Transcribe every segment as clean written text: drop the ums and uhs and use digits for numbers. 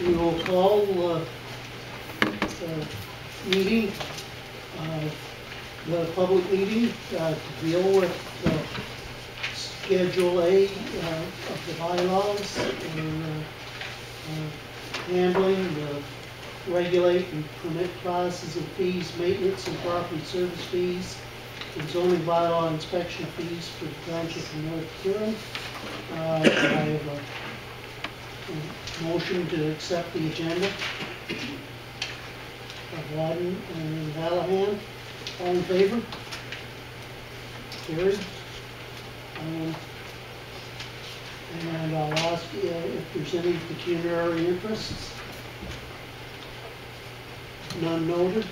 We will call meeting, the public meeting to deal with Schedule A of the bylaws and handling the regulate and permit classes and fees, maintenance and property service fees, and zoning bylaw inspection fees for the township of North Huron. I have a motion to accept the agenda of Wadden and Hallahan. All in favor? Carried. And I'll ask if there's any pecuniary interests. None noted.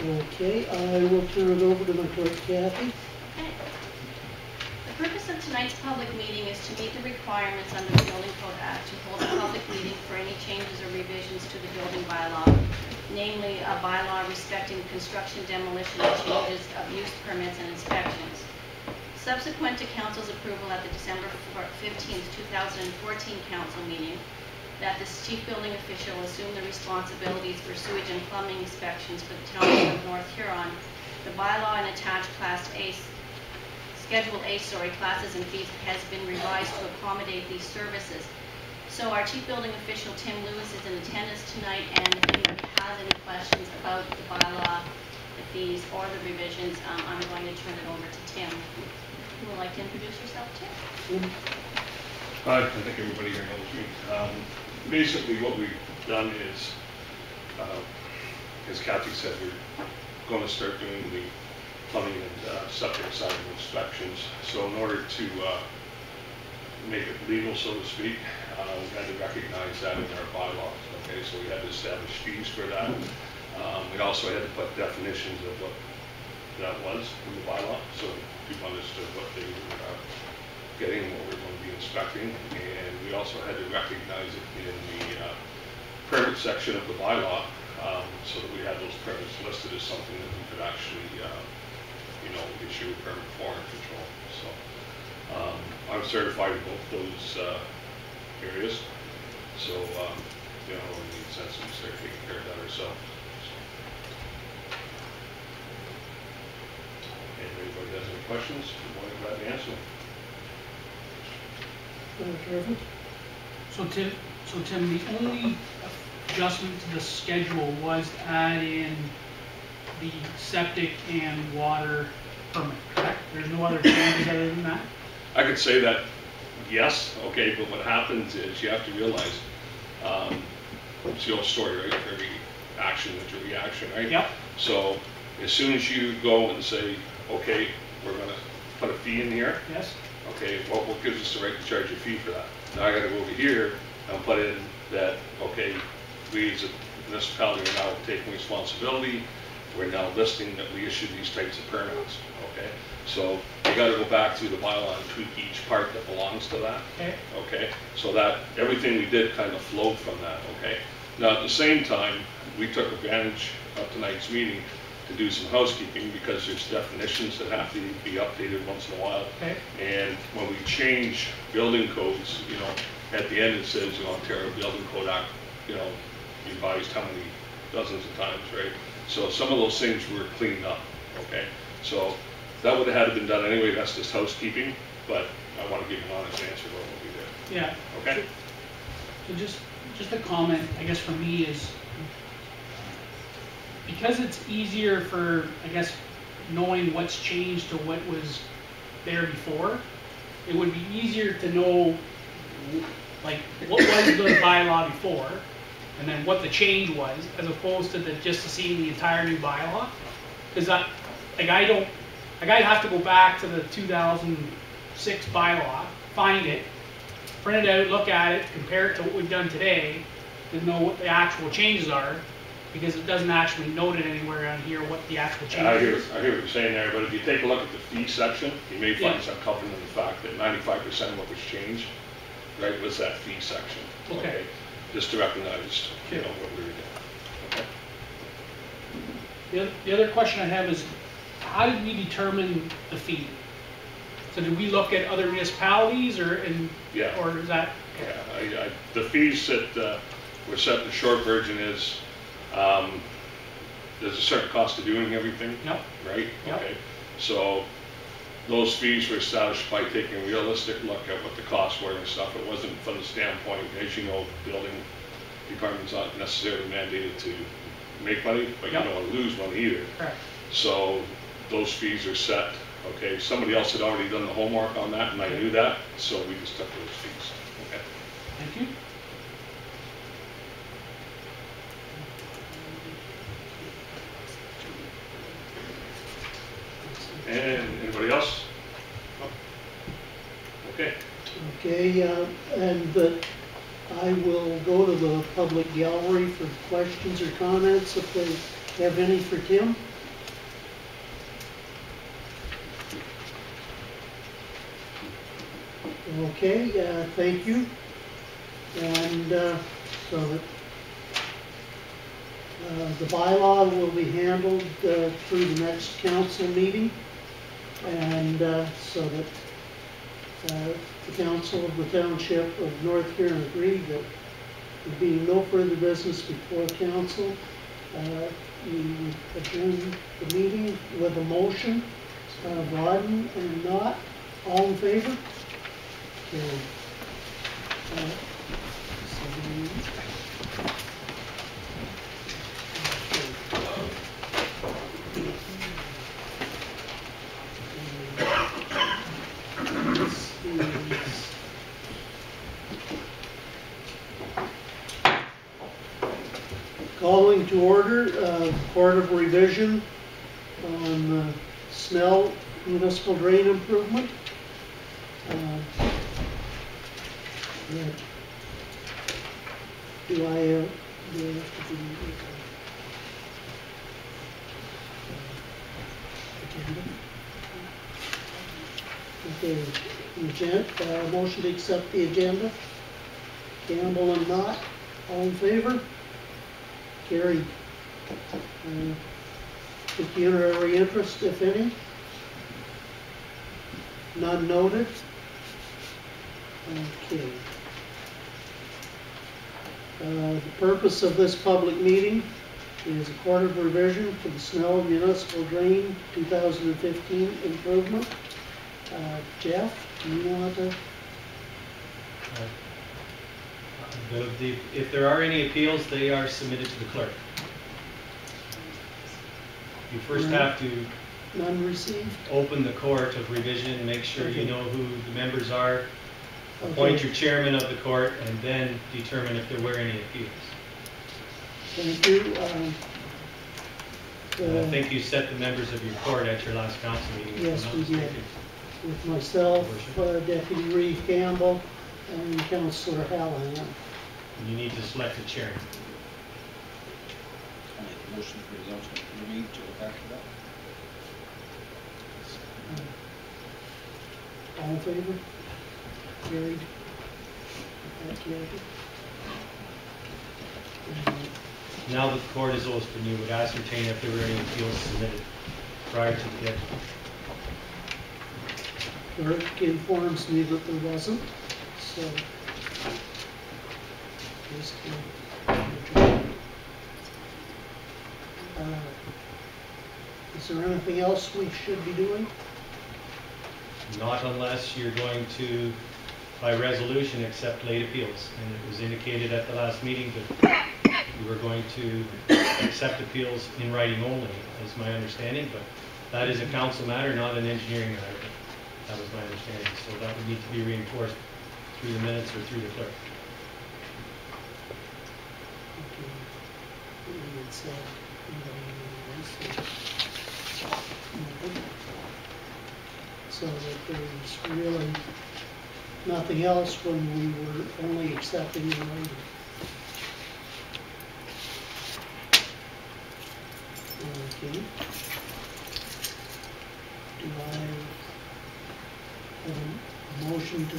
Okay, I will turn it over to my clerk, Kathy. Okay. The purpose of tonight's public meeting is to meet the requirements under the Building Code Act to hold a public meeting for any changes or revisions to the building bylaw, namely a bylaw respecting construction, demolition, and changes of use permits and inspections. Subsequent to Council's approval at the December 15th, 2014 Council meeting, that the Chief Building Official assume the responsibilities for sewage and plumbing inspections for the Township of North Huron, the bylaw and attached Schedule A, classes and fees has been revised to accommodate these services. So our Chief Building Official, Tim Lewis, is in attendance tonight, and if anybody has any questions about the bylaw, the fees, or the revisions, I'm going to turn it over to Tim. Who would like to introduce yourself, Tim? Hi, I think everybody here knows me. Basically what we've done is, as Kathy said, we're going to start doing the plumbing and septic side of inspections. So in order to make it legal, so to speak, we had to recognize that in our bylaws. Okay, so we had to establish fees for that. We also had to put definitions of what that was in the bylaw, so people understood what they were getting, what we're going to be inspecting, and we also had to recognize it in the permit section of the bylaw, so that we had those permits listed as something that we could actually, issue a permit for and control. So I'm certified in both those areas, so in the sense we start taking care of that ourselves. If anybody has any questions, I'm more than glad to answer them. So Tim, the only adjustment to the schedule was to add in the septic and water permit, correct? There's no other changes other than that? I could say that, yes, okay, but what happens is you have to realize, it's the old story, right? Every action is a reaction, right? Yep. So as soon as you go and say, okay, we're going to put a fee in here. Yes. Okay, well, what gives us the right to charge a fee for that? Now I got to go over here and put in that, okay, we as a municipality are now taking responsibility. We're now listing that we issue these types of permits. Okay, so you got to go back through the bylaw and tweak each part that belongs to that. Okay. Okay, so that everything we did kind of flowed from that. Okay, now at the same time, we took advantage of tonight's meeting to do some housekeeping because there's definitions that have to be updated once in a while. Okay. And when we change building codes, at the end it says, Ontario Building Code Act, revised how many dozens of times, right? So some of those things were cleaned up, okay? So that would have had to been done anyway, that's just housekeeping, but I want to give an honest answer about what we did. Yeah. Okay? So just a comment, I guess, for me is, because it's easier for, I guess, knowing what's changed to what was there before, it would be easier to know, like, what was the bylaw before, and then what the change was, as opposed to just seeing the entire new bylaw. Because I'd have to go back to the 2006 bylaw, find it, print it out, look at it, compare it to what we've done today, to know what the actual changes are, because it doesn't actually note it anywhere on here what the actual changes I hear what you're saying there, but if you take a look at the fee section, you may find some comfort in the fact that 95% of what was changed, right, was that fee section. Okay. Just to recognize, what we were doing. Okay. The other question I have is, how did we determine the fee? So do we look at other municipalities Yeah. or is that? Yeah, the fees that were set, the short version is, there's a certain cost to doing everything. Yep. Right? Yep. Okay. So those fees were established by taking a realistic look at what the costs were and stuff. It wasn't from the standpoint, as you know, building department's not necessarily mandated to make money, but Yep. you don't want to lose money either. Correct. So those fees are set. Okay, somebody else had already done the homework on that, and I knew that, so we just took those fees. Okay. Thank you. And anybody else? Okay. Okay, but I will go to the public gallery for questions or comments if they have any for Tim. Okay, thank you. And so the bylaw will be handled through the next council meeting. And so that the council of the township of North Huron agreed that there being no further business before council, we adjourn the meeting with a motion. Rodden and Knott, all in favor? Carried. Calling to order Court of Revision on Snell Municipal Drain Improvement. Do I have to do agenda? Okay, motion to accept the agenda. Campbell and Knott, all in favor? Carried. Pecuniary interest, if any? None noted? Okay. The purpose of this public meeting is a court of revision for the Snell Municipal Drain 2015 improvement. Jeff, do you want to? If there are any appeals, they are submitted to the clerk. You first have to None received? open the court of revision, make sure you know who the members are, appoint your chairman of the court, and then determine if there were any appeals. Thank you. I think you set the members of your court at your last council meeting. if I'm Yes, not we did. mistaken. With myself, Deputy Reeve Campbell, and Councillor Hallahan. And you need to select a chairman. I make a motion for resumption of the meeting to go back to that. All in favor? Carried. Thank you. Now that the court is open, you would ascertain if there were any appeals submitted prior to the deadline. Clerk informs me that there wasn't, so. Just, is there anything else we should be doing? Not unless you're going to, by resolution, accept late appeals. And it was indicated at the last meeting that you were going to accept appeals in writing only, is my understanding, but that is a council matter, not an engineering matter. That was my understanding, so that would need to be reinforced through the minutes or through the clerk. So that there's really nothing else when we were only accepting the writing. Okay. Do I have a motion to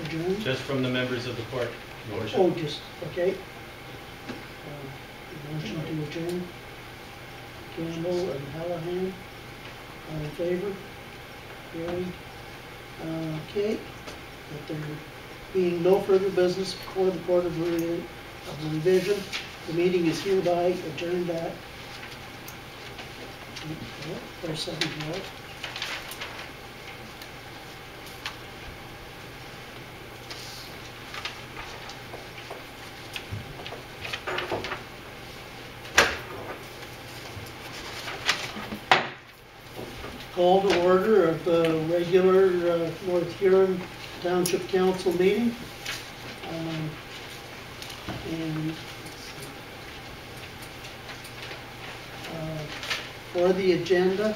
adjourn? Just from the members of the court, Your Worship. Oh, just, okay. Motion to adjourn. Campbell and Hallahan, all in favor? Carried. Okay, that there being no further business before the Court of Revision, the meeting is hereby adjourned at 7:12. Call to order of the regular North Huron Township Council meeting. And let's see. For the agenda,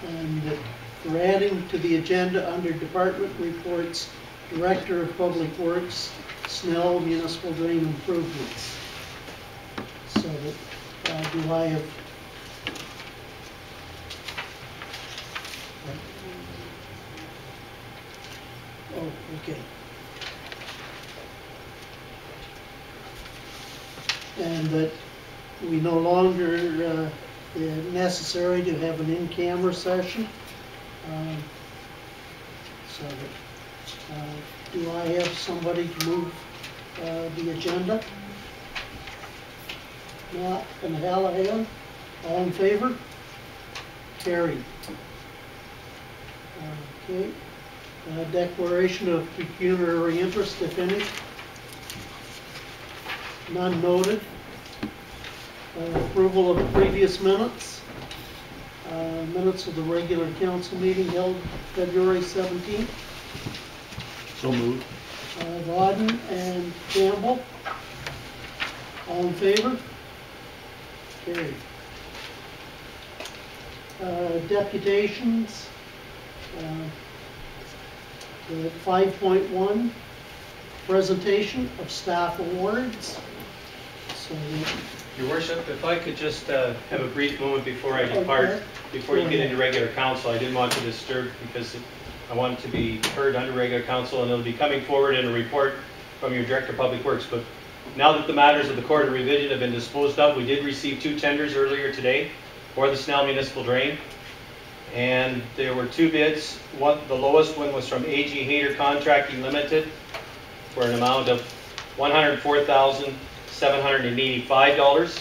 and for adding to the agenda under department reports, Director of Public Works, Snell Municipal Drain Improvements. So, do I have? Oh, okay. And that we no longer necessary to have an in-camera session. So that, do I have somebody to move the agenda? Not and Hallahan, all in favor? Carried. Okay. Declaration of pecuniary interest, if any. None noted. Approval of previous minutes. Minutes of the regular council meeting held February 17th. So moved. Wadden and Campbell. All in favor? Carried. Deputations. The 5.1 presentation of staff awards. So, Your Worship, if I could just have a brief moment before I depart, okay. before you get into regular council, I didn't want to disturb because I want it to be heard under regular council, and it'll be coming forward in a report from your Director of Public Works. But now that the matters of the Court of Revision have been disposed of, we did receive 2 tenders earlier today for the Snell Municipal Drain. And there were 2 bids. The lowest one was from AG Hayter Contracting Limited for an amount of $104,785.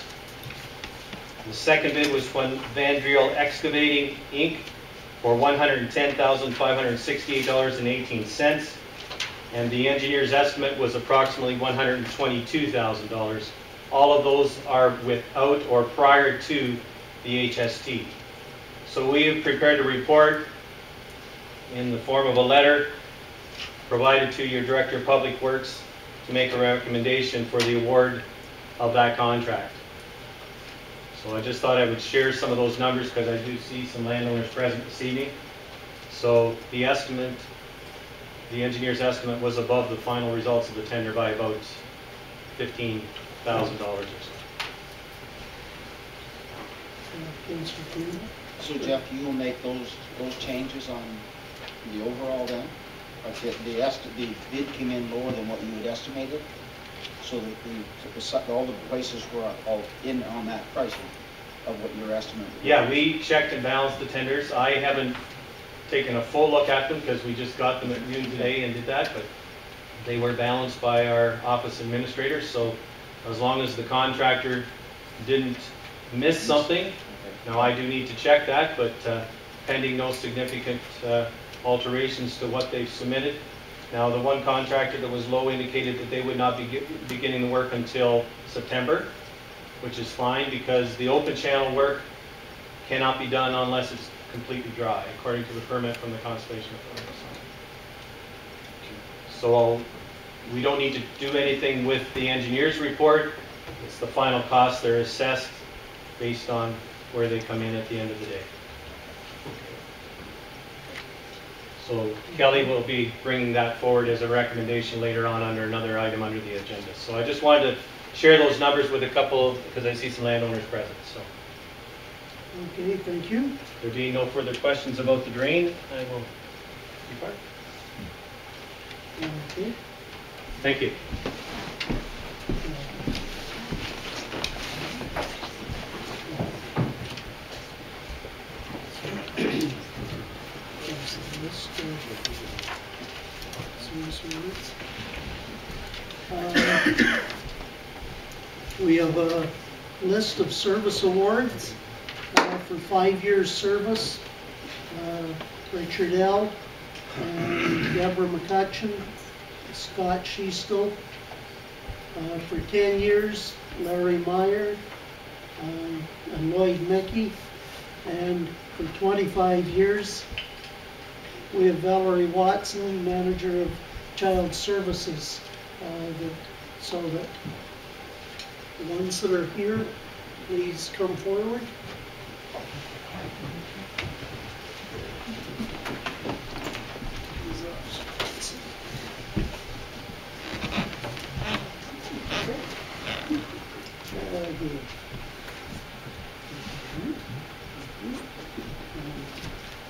The second bid was from Van Driel Excavating Inc. for $110,568.18. And the engineer's estimate was approximately $122,000. All of those are without or prior to the HST. So we have prepared a report in the form of a letter provided to your Director of Public Works to make a recommendation for the award of that contract. So I just thought I would share some of those numbers because I do see some landowners present this evening. So the estimate, the engineer's estimate was above the final results of the tender by about $15,000 or so. So Jeff, you will make those changes on the overall then? Like the bid came in lower than what you had estimated? So that all the prices were all in on that pricing of what your estimate was? Yeah, we checked and balanced the tenders. I haven't taken a full look at them because we just got them at noon today and did that, but they were balanced by our office administrators. So as long as the contractor didn't miss something, now I do need to check that, but pending no significant alterations to what they've submitted. Now the one contractor that was low indicated that they would not be beginning the work until September, which is fine because the open channel work cannot be done unless it's completely dry, according to the permit from the Conservation Authority. So we don't need to do anything with the engineer's report. It's the final costs that are assessed based on where they come in at the end of the day. So Kelly will be bringing that forward as a recommendation later on under another item under the agenda. So I just wanted to share those numbers with a couple, because I see some landowners present. So. Okay, thank you. There being no further questions about the drain, I will depart. Okay. Thank you. We have a list of service awards for 5 years service. Richard L. and Deborah McCutcheon, Scott Sheastel. For 10 years, Larry Meyer and Lloyd Mickey. And for 25 years, we have Valerie Watson, Manager of Child Services. So that the ones that are here, please come forward.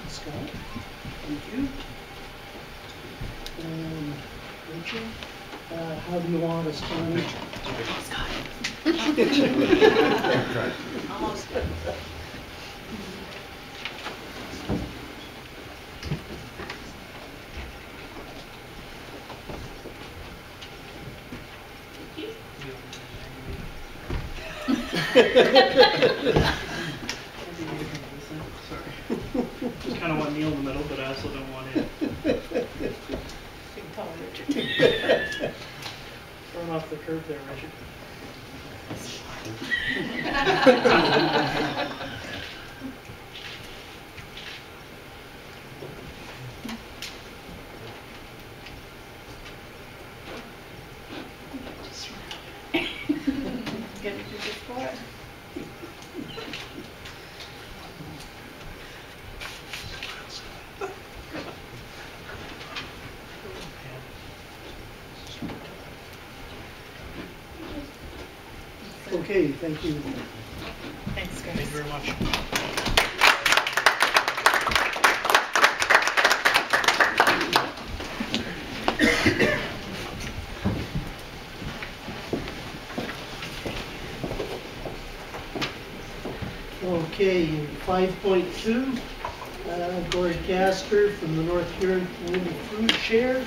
Scott, thank you. And Rachel, how do you want us to manage? Almost. Just kind of want Neil in the middle, but I also don't want him thrown off the curb there, Richard. Get it through this floor. Okay, thank you. Thanks, guys. Thank you very much. Okay, 5.2, Gord Gasker from the North Huron Community Food Share.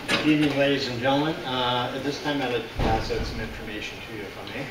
Good evening, ladies and gentlemen. At this time, I'd like to pass out some information to you, if I may.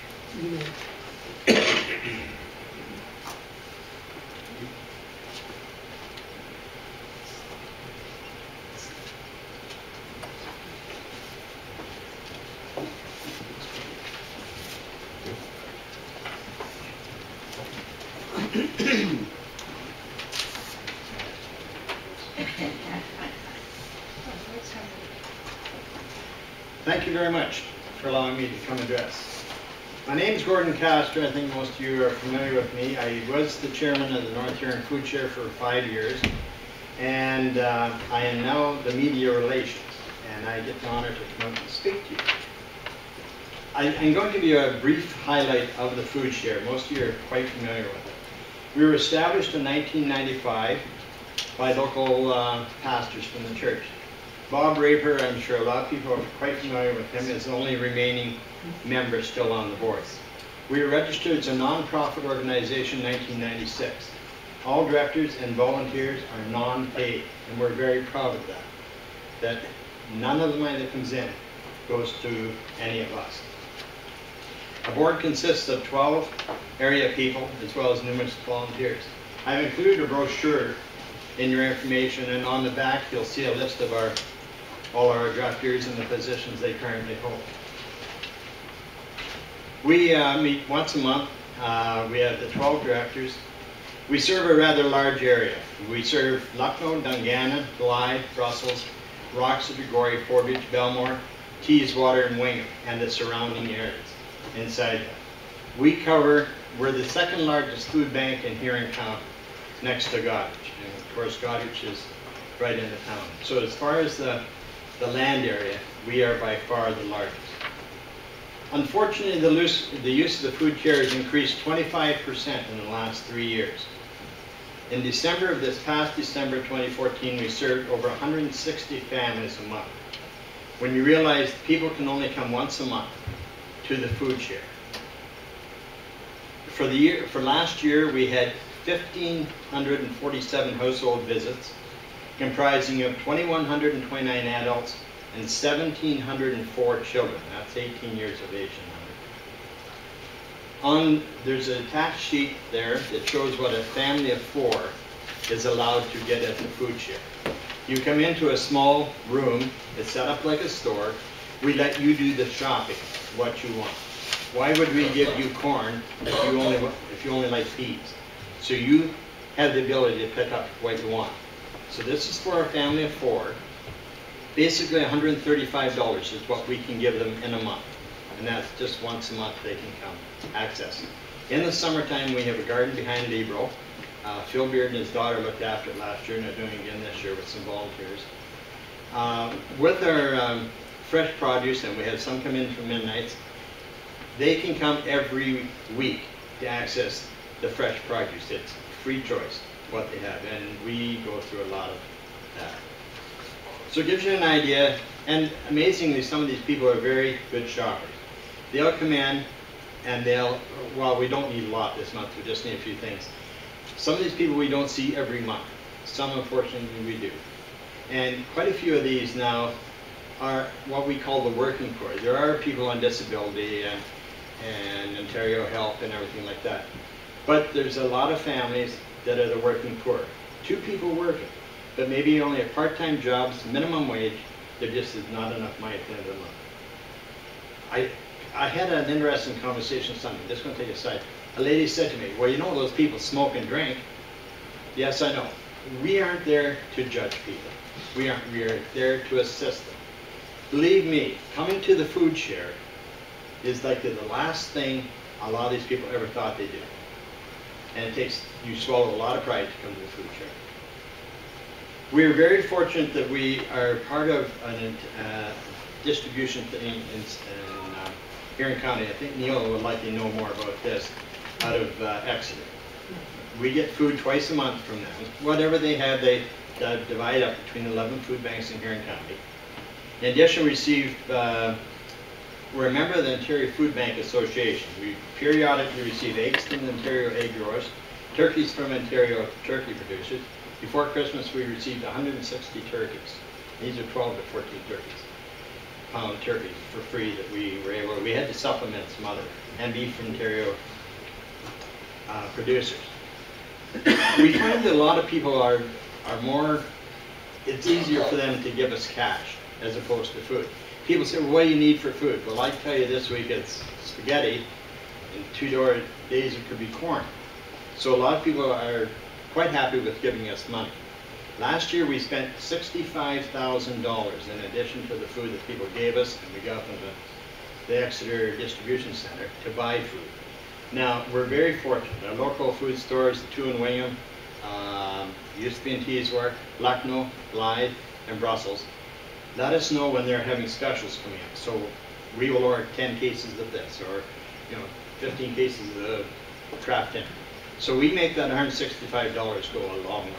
Thank you very much for allowing me to come address. My name is Gordon Castor. I think most of you are familiar with me. I was the chairman of the North Huron Food Share for 5 years, and I am now the media relations, and I get the honor to come out and speak to you. I'm going to give you a brief highlight of the food share. Most of you are quite familiar with it. We were established in 1995 by local pastors from the church. Bob Raper, I'm sure a lot of people are quite familiar with him, is the only remaining member still on the board. We were registered as a non-profit organization in 1996. All directors and volunteers are non-paid, and we're very proud of that. That none of the money that comes in goes to any of us. Our board consists of 12 area people as well as numerous volunteers. I've included a brochure in your information, and on the back you'll see a list of all our directors and the positions they currently hold. We meet once a month. We have the 12 directors. We serve a rather large area. We serve Lucknow, Dungannon, Blythe, Brussels, Roxeter, Gorey, Forbridge, Belmore, Teeswater, and Wingham, and the surrounding areas inside that. We're the second largest food bank in Huron County, next to Goderich. And of course, Goderich is right in the town. So as far as the land area, we are by far the largest. Unfortunately, the use of the food share has increased 25% in the last 3 years. In December of this past December 2014, we served over 160 families a month. When you realize people can only come once a month to the food share. For last year, we had 1,547 household visits, comprising of 2,129 adults and 1,704 children. That's 18 years of age and under. There's an attached sheet there that shows what a family of 4 is allowed to get at the food share. You come into a small room, it's set up like a store. We let you do the shopping, what you want. Why would we give you corn if you only like peas? So you have the ability to pick up what you want. So this is for a family of 4. Basically $135 is what we can give them in a month. And that's just once a month they can come access it. In the summertime, we have a garden behind Libro. Phil Beard and his daughter looked after it last year, and they're doing it again this year with some volunteers. With our fresh produce, and we have some come in from Midnights, they can come every week to access the fresh produce. It's free choice what they have, and we go through a lot of that. So it gives you an idea, and amazingly, some of these people are very good shoppers. They'll come in and well, we don't need a lot this month, we just need a few things. Some of these people we don't see every month. Some, unfortunately, we do. And quite a few of these now are what we call the working poor. There are people on disability and Ontario Help and everything like that. But there's a lot of families that are the working poor. 2 people working, but maybe only a part-time jobs, minimum wage. There just is not enough money at the end of the month. I had an interesting conversation Sunday. Just going to take a side. A lady said to me, well, you know those people smoke and drink. Yes, I know. We aren't there to judge people. We are there to assist them. Believe me, coming to the food share is like the last thing a lot of these people ever thought they'd do. And you swallow a lot of pride to come to the food share. We're very fortunate that we are part of a distribution thing in Huron County. I think Neil would like to know more about this, out of Exeter. We get food twice a month from them. Whatever they have, they divide up between 11 food banks in Huron County. In addition, we receive, we're a member of the Ontario Food Bank Association. We periodically receive eggs from the Ontario egg growers, turkeys from Ontario turkey producers. Before Christmas, we received 160 turkeys. These are 12 to 14 turkeys. Pound turkeys for free that we were able, we had to supplement some other, and beef from Ontario producers. We find that a lot of people are more, it's easier for them to give us cash as opposed to food. People say, well, what do you need for food? Well, I tell you this week it's spaghetti, and 2 days it could be corn. So a lot of people are quite happy with giving us money. Last year we spent $65,000 in addition to the food that people gave us, and we got from the Exeter Distribution Center to buy food. Now, we're very fortunate. Our local food stores, the 2 in Wingham, used to be in Teesworth, Lucknow, Blythe, and Brussels, let us know when they're having specials coming up. So we will order 10 cases of this, or 15 cases of Kraft Dinner. So we make that $165 go a long way.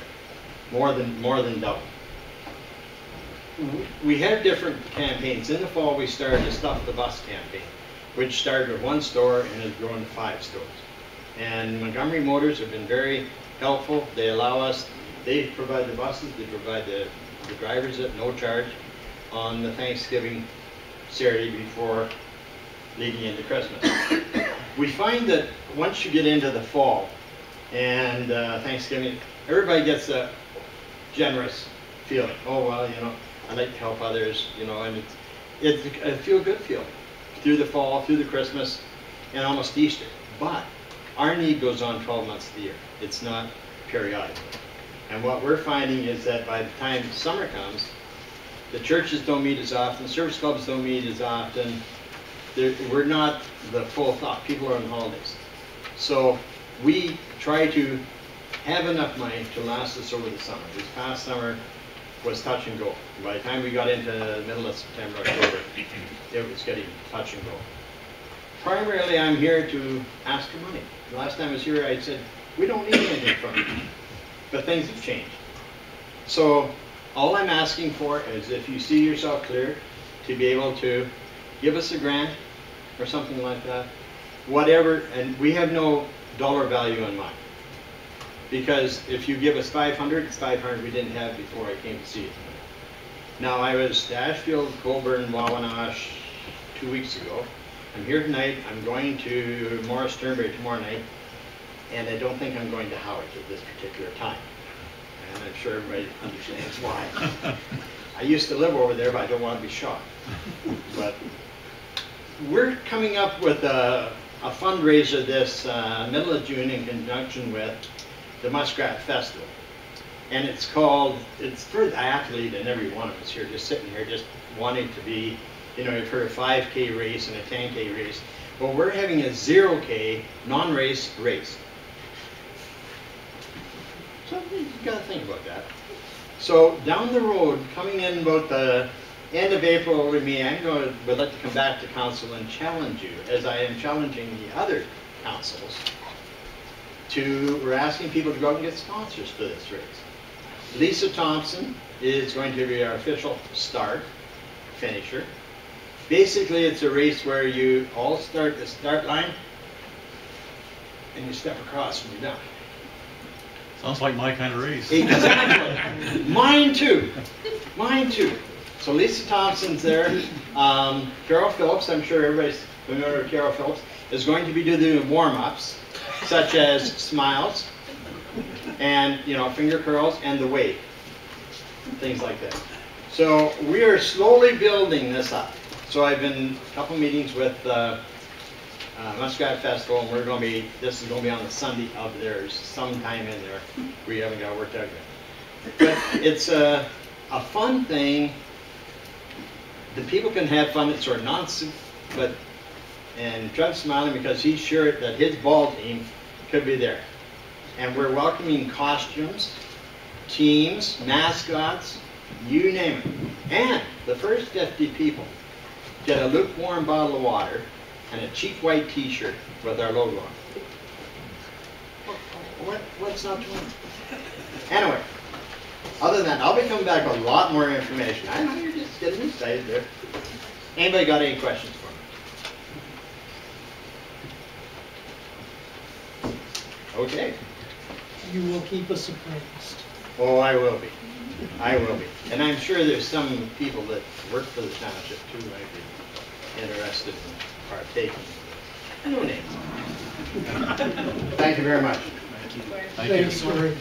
More than double. We have different campaigns. In the fall, we started the Stuff the Bus campaign, which started with 1 store and has grown to 5 stores. And Montgomery Motors have been very helpful. They allow us, they provide the buses, they provide the drivers at no charge on the Thanksgiving Saturday before leading into Christmas. We find that once you get into the fall and Thanksgiving, everybody gets a generous feeling. Oh, well, I like to help others, and it's a feel-good feeling through the fall, through the Christmas, and almost Easter. But our need goes on 12 months of the year. It's not periodic. And what we're finding is that by the time summer comes, the churches don't meet as often, service clubs don't meet as often. We're not the full thought. People are on holidays. So we try to have enough money to last us over the summer. This past summer was touch and go. By the time we got into the middle of September, October, it was getting touch and go. Primarily, I'm here to ask for money. The last time I was here, I said, we don't need anything from you. But things have changed. So all I'm asking for is if you see yourself clear to be able to give us a grant or something like that, whatever, and we have no dollar value in mind. Because if you give us 500, it's 500 we didn't have before I came to see you. Now, I was to Ashfield, Colborne, Wawanash 2 weeks ago. I'm here tonight. I'm going to Morris Sternberry tomorrow night, and I don't think I'm going to Howick at this particular time. And I'm sure everybody understands why. I used to live over there, but I don't want to be shot. But we're coming up with a fundraiser this middle of June in conjunction with the Muskrat Festival. And it's for the athlete and every one of us here, just sitting here, just wanting to be, you know, you've heard a 5K race and a 10K race. Well, we're having a 0K non-race race. So you gotta think about that. So down the road, coming in about the end of April with me, would like to come back to council and challenge you, as I am challenging the other councils, we're asking people to go out and get sponsors for this race. Lisa Thompson is going to be our official finisher. Basically, it's a race where you all start at the start line and you step across when you're done. Sounds like my kind of race. Exactly. Mine too. Mine too. So Lisa Thompson's there. Carol Phillips, I'm sure everybody's familiar with Carol Phillips, is going to be doing the warm-ups, such as smiles and, you know, finger curls and the wave, things like that. So we are slowly building this up. So I've been a couple meetings with Muskrat Festival, and this is going to be on the Sunday of theirs, sometime in there. We haven't got it worked out yet. But it's a fun thing. The people can have fun. It's sort of nonsense, and Doug's smiling because he's sure that his ball team could be there. And we're welcoming costumes, teams, mascots, you name it. And the first 50 people get a lukewarm bottle of water and a cheap white t-shirt with our logo on it. What's not to win? Anyway, other than that, I'll be coming back with a lot more information. I know you're just getting excited there. Anybody got any questions for me? Okay. You will keep us apprised. Oh, I will be. I will be. And I'm sure there's some people that work for the township too might be interested in partaking. No names. Thank you very much. Thank you. Thanks, Gordon.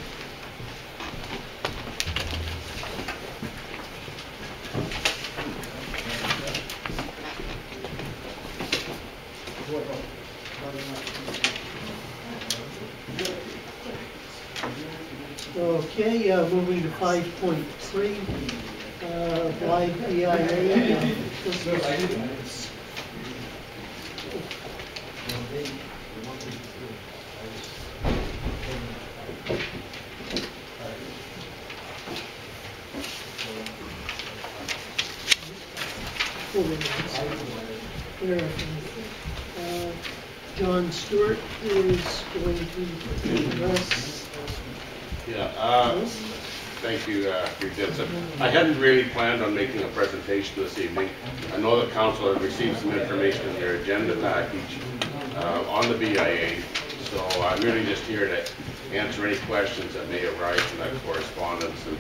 Okay, moving to 5.3, live BIA. John Stewart is going to address. Yeah, thank you, Jensen. I hadn't really planned on making a presentation this evening. I know the council has received some information in their agenda package on the BIA, so I'm really just here to answer any questions that may arise from that correspondence, and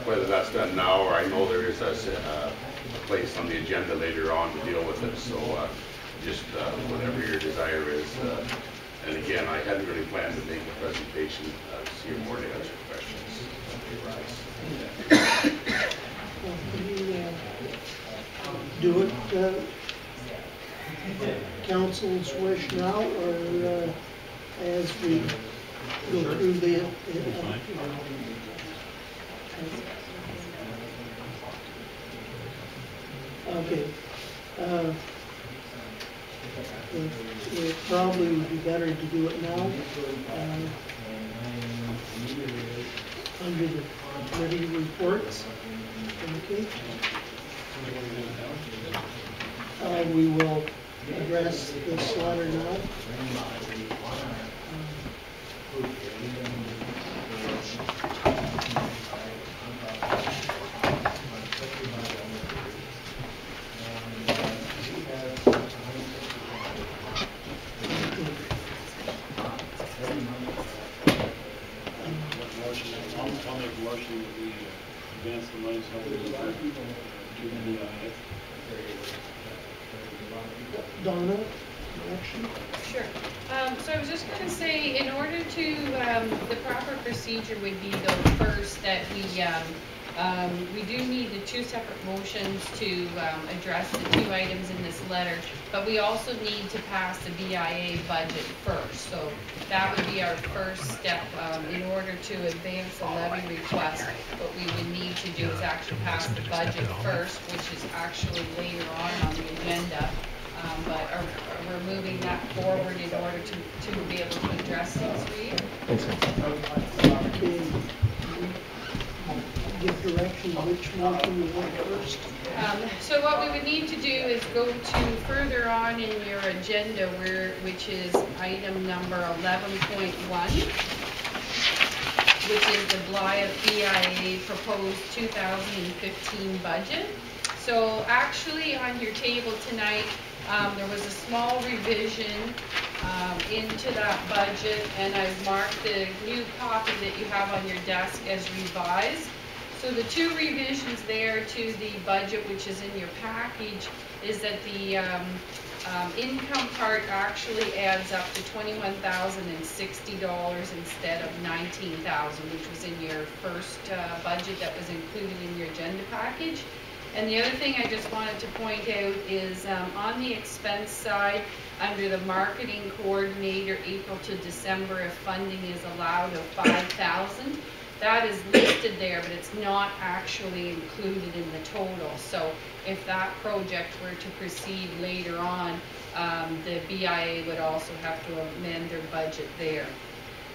whether that's done now or I know there is a place on the agenda later on to deal with it, so just whatever your desire is. And again, I hadn't really planned to make a presentation this year more to answer questions that may arise. Do it council's wish now, or as we go through the... Okay. It probably would be better to do it now, under the committee reports. Okay. We will address this letter now. I'll make a motion that we advance the monies Donna, direction? Sure. So I was just going to say, in order to, the proper procedure would be though first that we do need the two separate motions to address the two items in this letter, but we also need to pass the BIA budget first. So that would be our first step. In order to advance the levy request, what we would need to do is actually pass the budget first, which is actually later on the agenda. But we're moving that forward in order to be able to address those three. Okay. Give direction which motion you want first. So what we would need to do is go to further on in your agenda, which is item number 11.1, which is the Blythe BIA proposed 2015 budget. So actually on your table tonight, there was a small revision into that budget, and I've marked the new copy that you have on your desk as revised. So the two revisions there to the budget, which is in your package, is that the income part actually adds up to $21,060 instead of $19,000, which was in your first budget that was included in your agenda package. And the other thing I just wanted to point out is on the expense side, under the marketing coordinator, April to December, if funding is allowed of $5,000, that is listed there, but it's not actually included in the total. So if that project were to proceed later on, the BIA would also have to amend their budget there.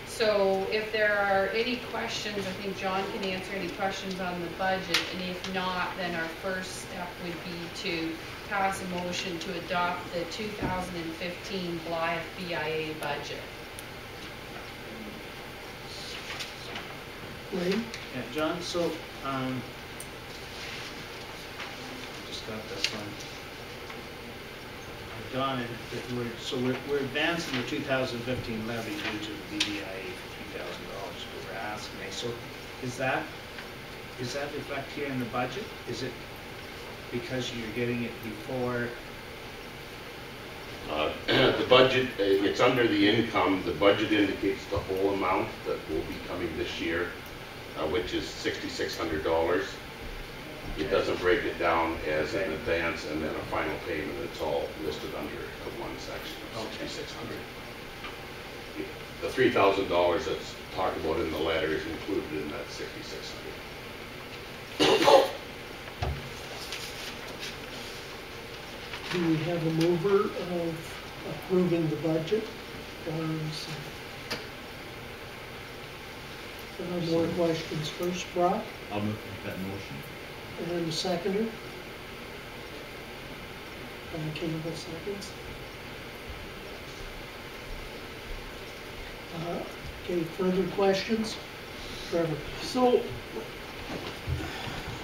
So if there are any questions, I think John can answer any questions on the budget, and if not, then our first step would be to pass a motion to adopt the 2015 Blythe BIA budget. Wayne? Yeah, John, so, just got this one. Don, we're advancing the 2015 levy due to the BBIA for $3,000 we're asking. So is that reflect here in the budget? Is it because you're getting it before? The budget, it's under the income. The budget indicates the whole amount that will be coming this year, which is $6,600. It doesn't break it down as an advance and then a final payment. It's all listed under one section of $6,600. The $3,000 that's talked about in the letter is included in that $6,600. Do we have a mover of approving the budget? More questions first, Brock? I'll move that motion. And the seconder? Campbell seconds. Okay, further questions? Trevor? So,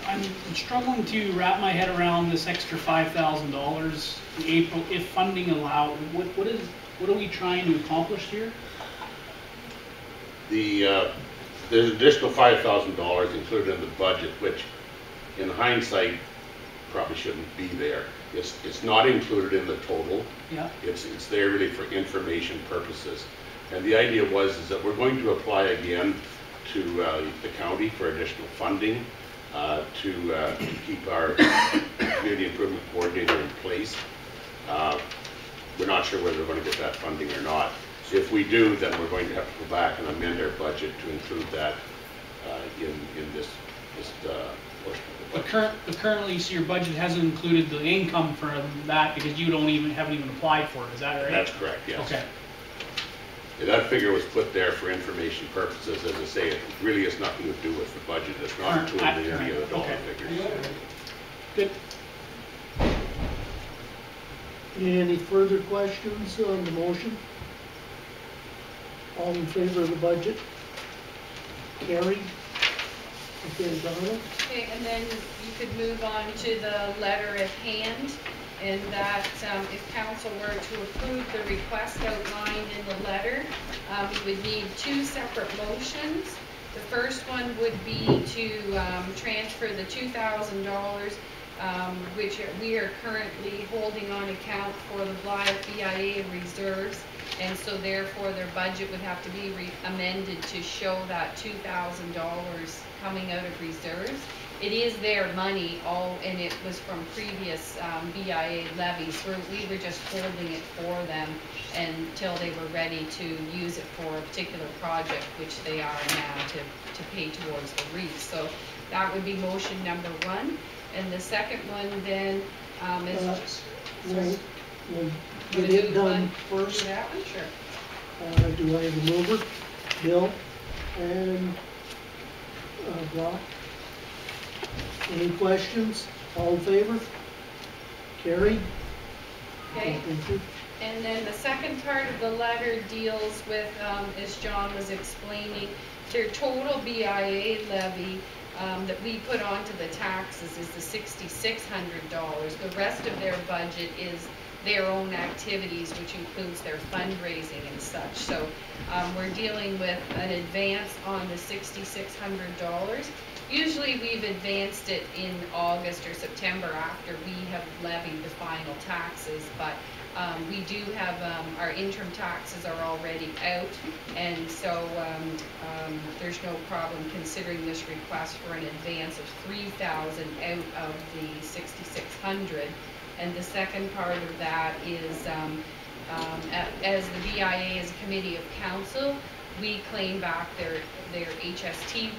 I'm struggling to wrap my head around this extra $5,000 in April, if funding allowed. What are we trying to accomplish here? There's additional $5,000 included in the budget, which in hindsight probably shouldn't be there. It's not included in the total. Yeah. It's there really for information purposes. And the idea is that we're going to apply again to the county for additional funding to keep our community improvement coordinator in place. We're not sure whether we're going to get that funding or not. So if we do, then we're going to have to go back and amend our budget to include that in this portion of the budget. But currently, so your budget hasn't included the income for that because you haven't even applied for it. Is that right? That's correct. Yes. Okay. Yeah, that figure was put there for information purposes. As I say, it really has nothing to do with the budget. It's not included in any of the dollar figures. Good. Any further questions on the motion? All in favor of the budget? Carried. Okay, Donna? Okay, and then you could move on to the letter at hand, and that if council were to approve the request outlined in the letter, we would need two separate motions. The first one would be to transfer the $2,000, which we are currently holding on account for the Blythe BIA reserves, and so therefore their budget would have to be amended to show that $2,000 coming out of reserves. It is their money, and it was from previous BIA levies. We were just holding it for them until they were ready to use it for a particular project, which they are now to pay towards the wreath. So that would be motion number one. And the second one then is... We'll get it done first. Do that one? Sure. Do I have a mover? Bill and Brock? Any questions? All in favor? Carried? Okay. Thank you. And then the second part of the letter deals with, as John was explaining, their total BIA levy that we put onto the taxes is the $6,600. The rest of their budget is their own activities, which includes their fundraising and such. So we're dealing with an advance on the $6,600. Usually we've advanced it in August or September after we have levied the final taxes, but we do have, our interim taxes are already out, and so there's no problem considering this request for an advance of $3,000 out of the $6,600. And the second part of that is, as the BIA is a committee of council, we claim back their HST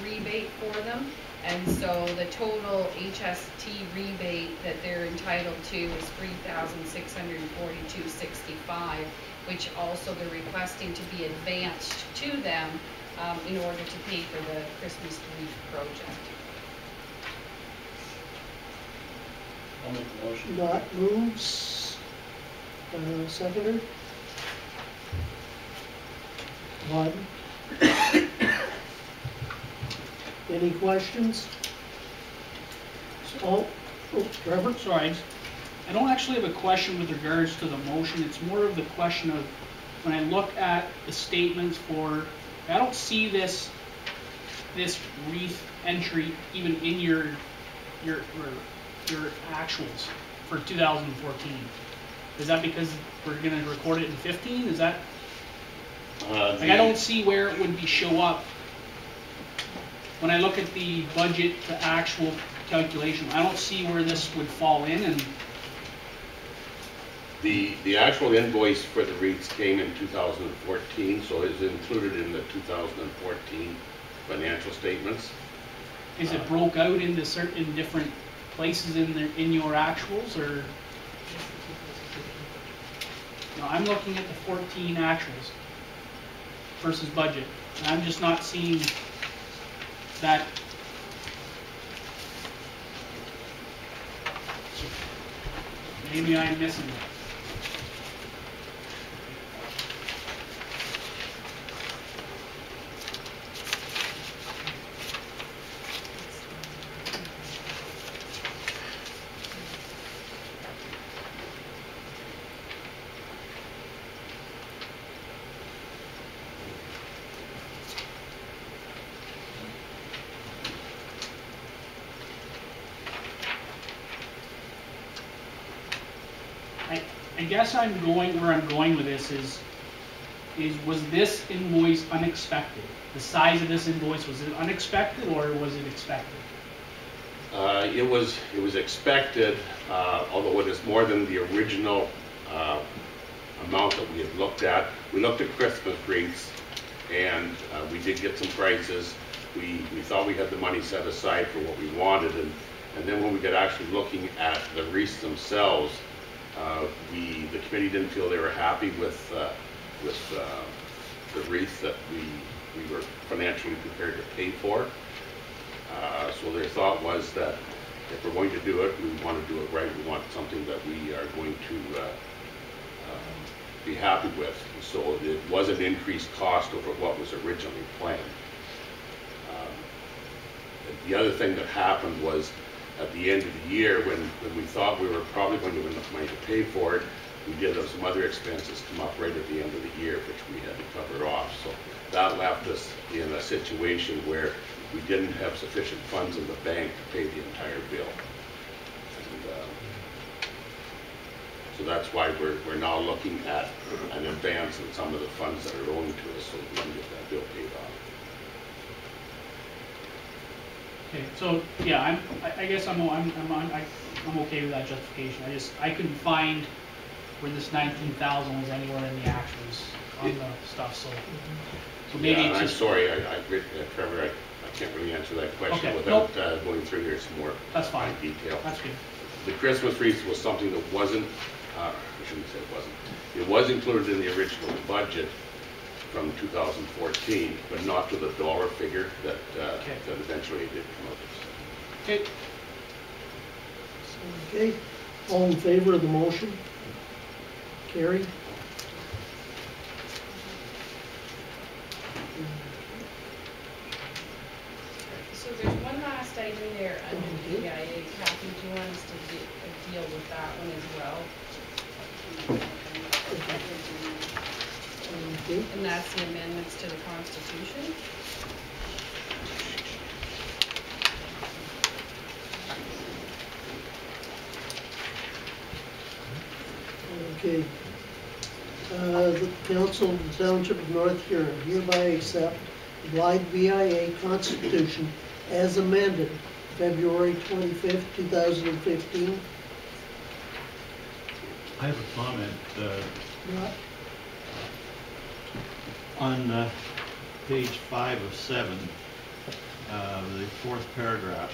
rebate for them. And so the total HST rebate that they're entitled to is $3,642.65, which also they're requesting to be advanced to them in order to pay for the Christmas wreath project. I'll make the motion. Dot moves. Seconder? One. Any questions? Oh, Trevor? Sorry, I don't actually have a question with regards to the motion. It's more of the question of, when I look at the statements for, I don't see this wreath entry even in your actuals for 2014. Is that because we're gonna record it in 15? Is that, like, I don't see where it would show up. When I look at the budget to actual calculation, I don't see where this would fall in. And the actual invoice for the wreaths came in 2014, so it's included in the 2014 financial statements. is it broke out into certain different places in your actuals, or? No, I'm looking at the 14 actuals versus budget. And I'm just not seeing that. Maybe I'm missing it. I guess where I'm going with this is was this invoice unexpected? The size of this invoice, was it unexpected or was it expected? It was expected, although it is more than the original amount that we had looked at. We looked at Christmas wreaths, and we did get some prices. We thought we had the money set aside for what we wanted, and then when we got actually looking at the wreaths themselves, the committee didn't feel they were happy with the wreath that we were financially prepared to pay for. So their thought was that if we're going to do it, we want to do it right. We want something that we are going to be happy with. So it was an increased cost over what was originally planned. The other thing that happened was, at the end of the year, when we thought we were probably going to have enough money to pay for it, we did have some other expenses come up right at the end of the year, which we had to cover off. So that left us in a situation where we didn't have sufficient funds in the bank to pay the entire bill. And, so that's why we're now looking at an advance in some of the funds that are owing to us so we can get that bill paid off. Okay, so, yeah, I guess I'm okay with that justification. I couldn't find where this 19,000 was anywhere in the actuals on the stuff, so maybe Yeah, it's I'm just. sorry, Trevor, I can't really answer that question Okay, without going through here some more That's fine. detail. That's good. The Christmas wreath was something that wasn't, I shouldn't say it wasn't, it was included in the original budget from 2014, but not to the dollar figure that that eventually did come out. Okay. Okay, all in favor of the motion? Carried. So there's one last item there under BIA. Kathy, do you want us to deal with that one as well? Okay. And that's the amendments to the Constitution. Okay. The Council of the Township of North Huron hereby accept the Glide BIA Constitution as amended February 25th, 2015. I have a comment. Not On page 5 of 7, the fourth paragraph,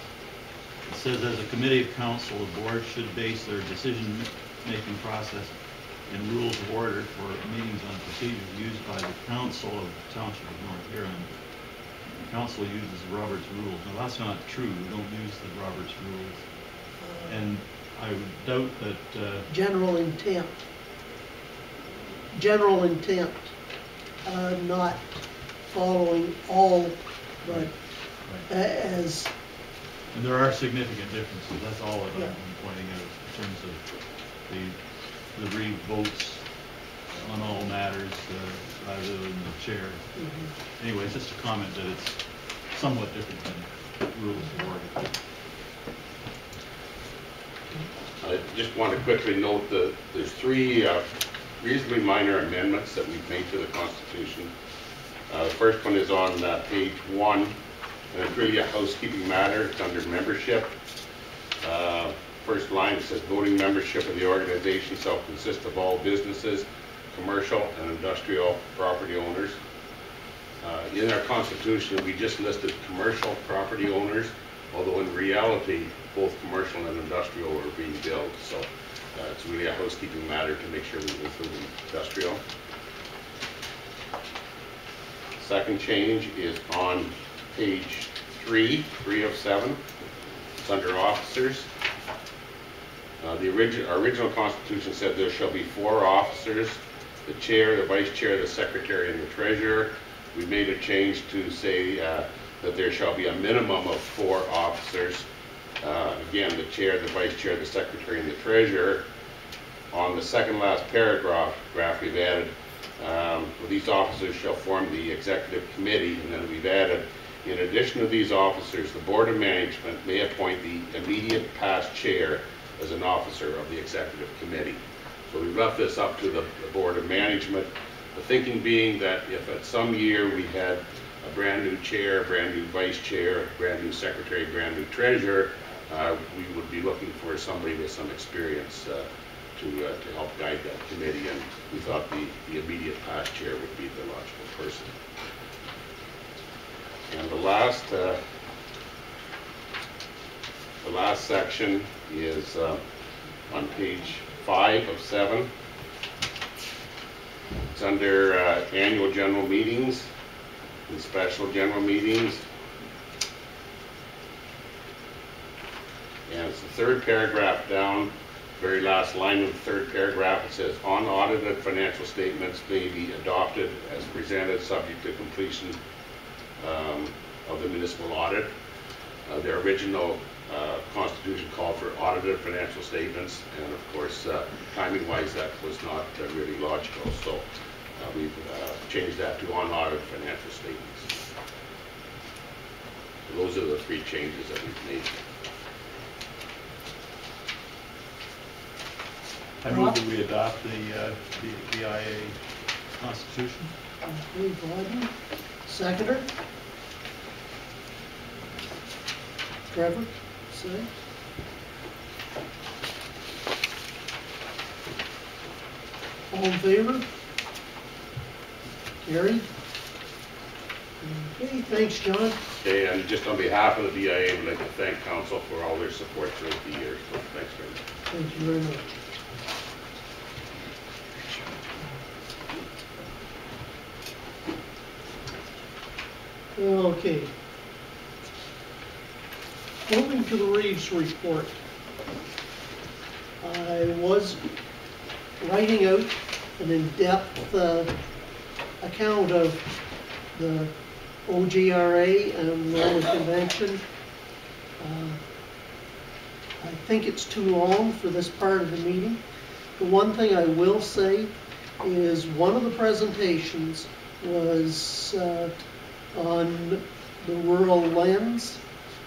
it says, as a committee of council, the board should base their decision-making process and rules of order for meetings on procedures used by the council of the Township of North Huron. The council uses Robert's rules. Now, that's not true. We don't use the Robert's rules. And I would doubt that... general intent. General intent. Not following all, but as... And there are significant differences. That's all that Yeah. I'm pointing out in terms of the re-votes on all matters rather than the chair. Mhm. Anyway, it's just a comment that it's somewhat different than rules of order. I just want to quickly note that there's three reasonably minor amendments that we've made to the Constitution. The first one is on page 1, and it's really a housekeeping matter. It's under membership. First line, it says voting membership of the organization shall consist of all businesses, commercial and industrial property owners. In our Constitution, we just listed commercial property owners, although in reality, both commercial and industrial are being billed. So it's really a housekeeping matter to make sure we include industrial. Second change is on page 3 of 7. It's under officers. Our original Constitution said there shall be 4 officers, the chair, the vice chair, the secretary, and the treasurer. We made a change to say that there shall be a minimum of 4 officers. Again, the chair, the vice chair, the secretary, and the treasurer. On the second last paragraph we've added, these officers shall form the executive committee, and then we've added, in addition to these officers, the Board of Management may appoint the immediate past chair as an officer of the executive committee. So we've left this up to the Board of Management. The thinking being that if at some year we had a brand new chair, brand new vice chair, brand new secretary, brand new treasurer, we would be looking for somebody with some experience to help guide that committee, and we thought the immediate past chair would be the logical person. And the last section is on page 5 of 7. It's under annual general meetings and special general meetings. And it's the third paragraph down, very last line of the third paragraph. It says, unaudited financial statements may be adopted as presented subject to completion of the municipal audit. The original Constitution called for audited financial statements, and of course, timing-wise, that was not really logical, so we've changed that to unaudited financial statements. So those are the three changes that we've made. I move that we adopt the BIA Constitution. Okay, Gordon. Seconder? Trevor? Say. All in favor? Carried. Okay, thanks, John. Okay, and just on behalf of the BIA, we'd like to thank council for all their support throughout the years, so thanks very much. Thank you very much. Okay. Moving to the Reeves report. I was writing out an in-depth account of the OGRA and Roma Convention. I think it's too long for this part of the meeting. The one thing I will say is one of the presentations was on the rural lens,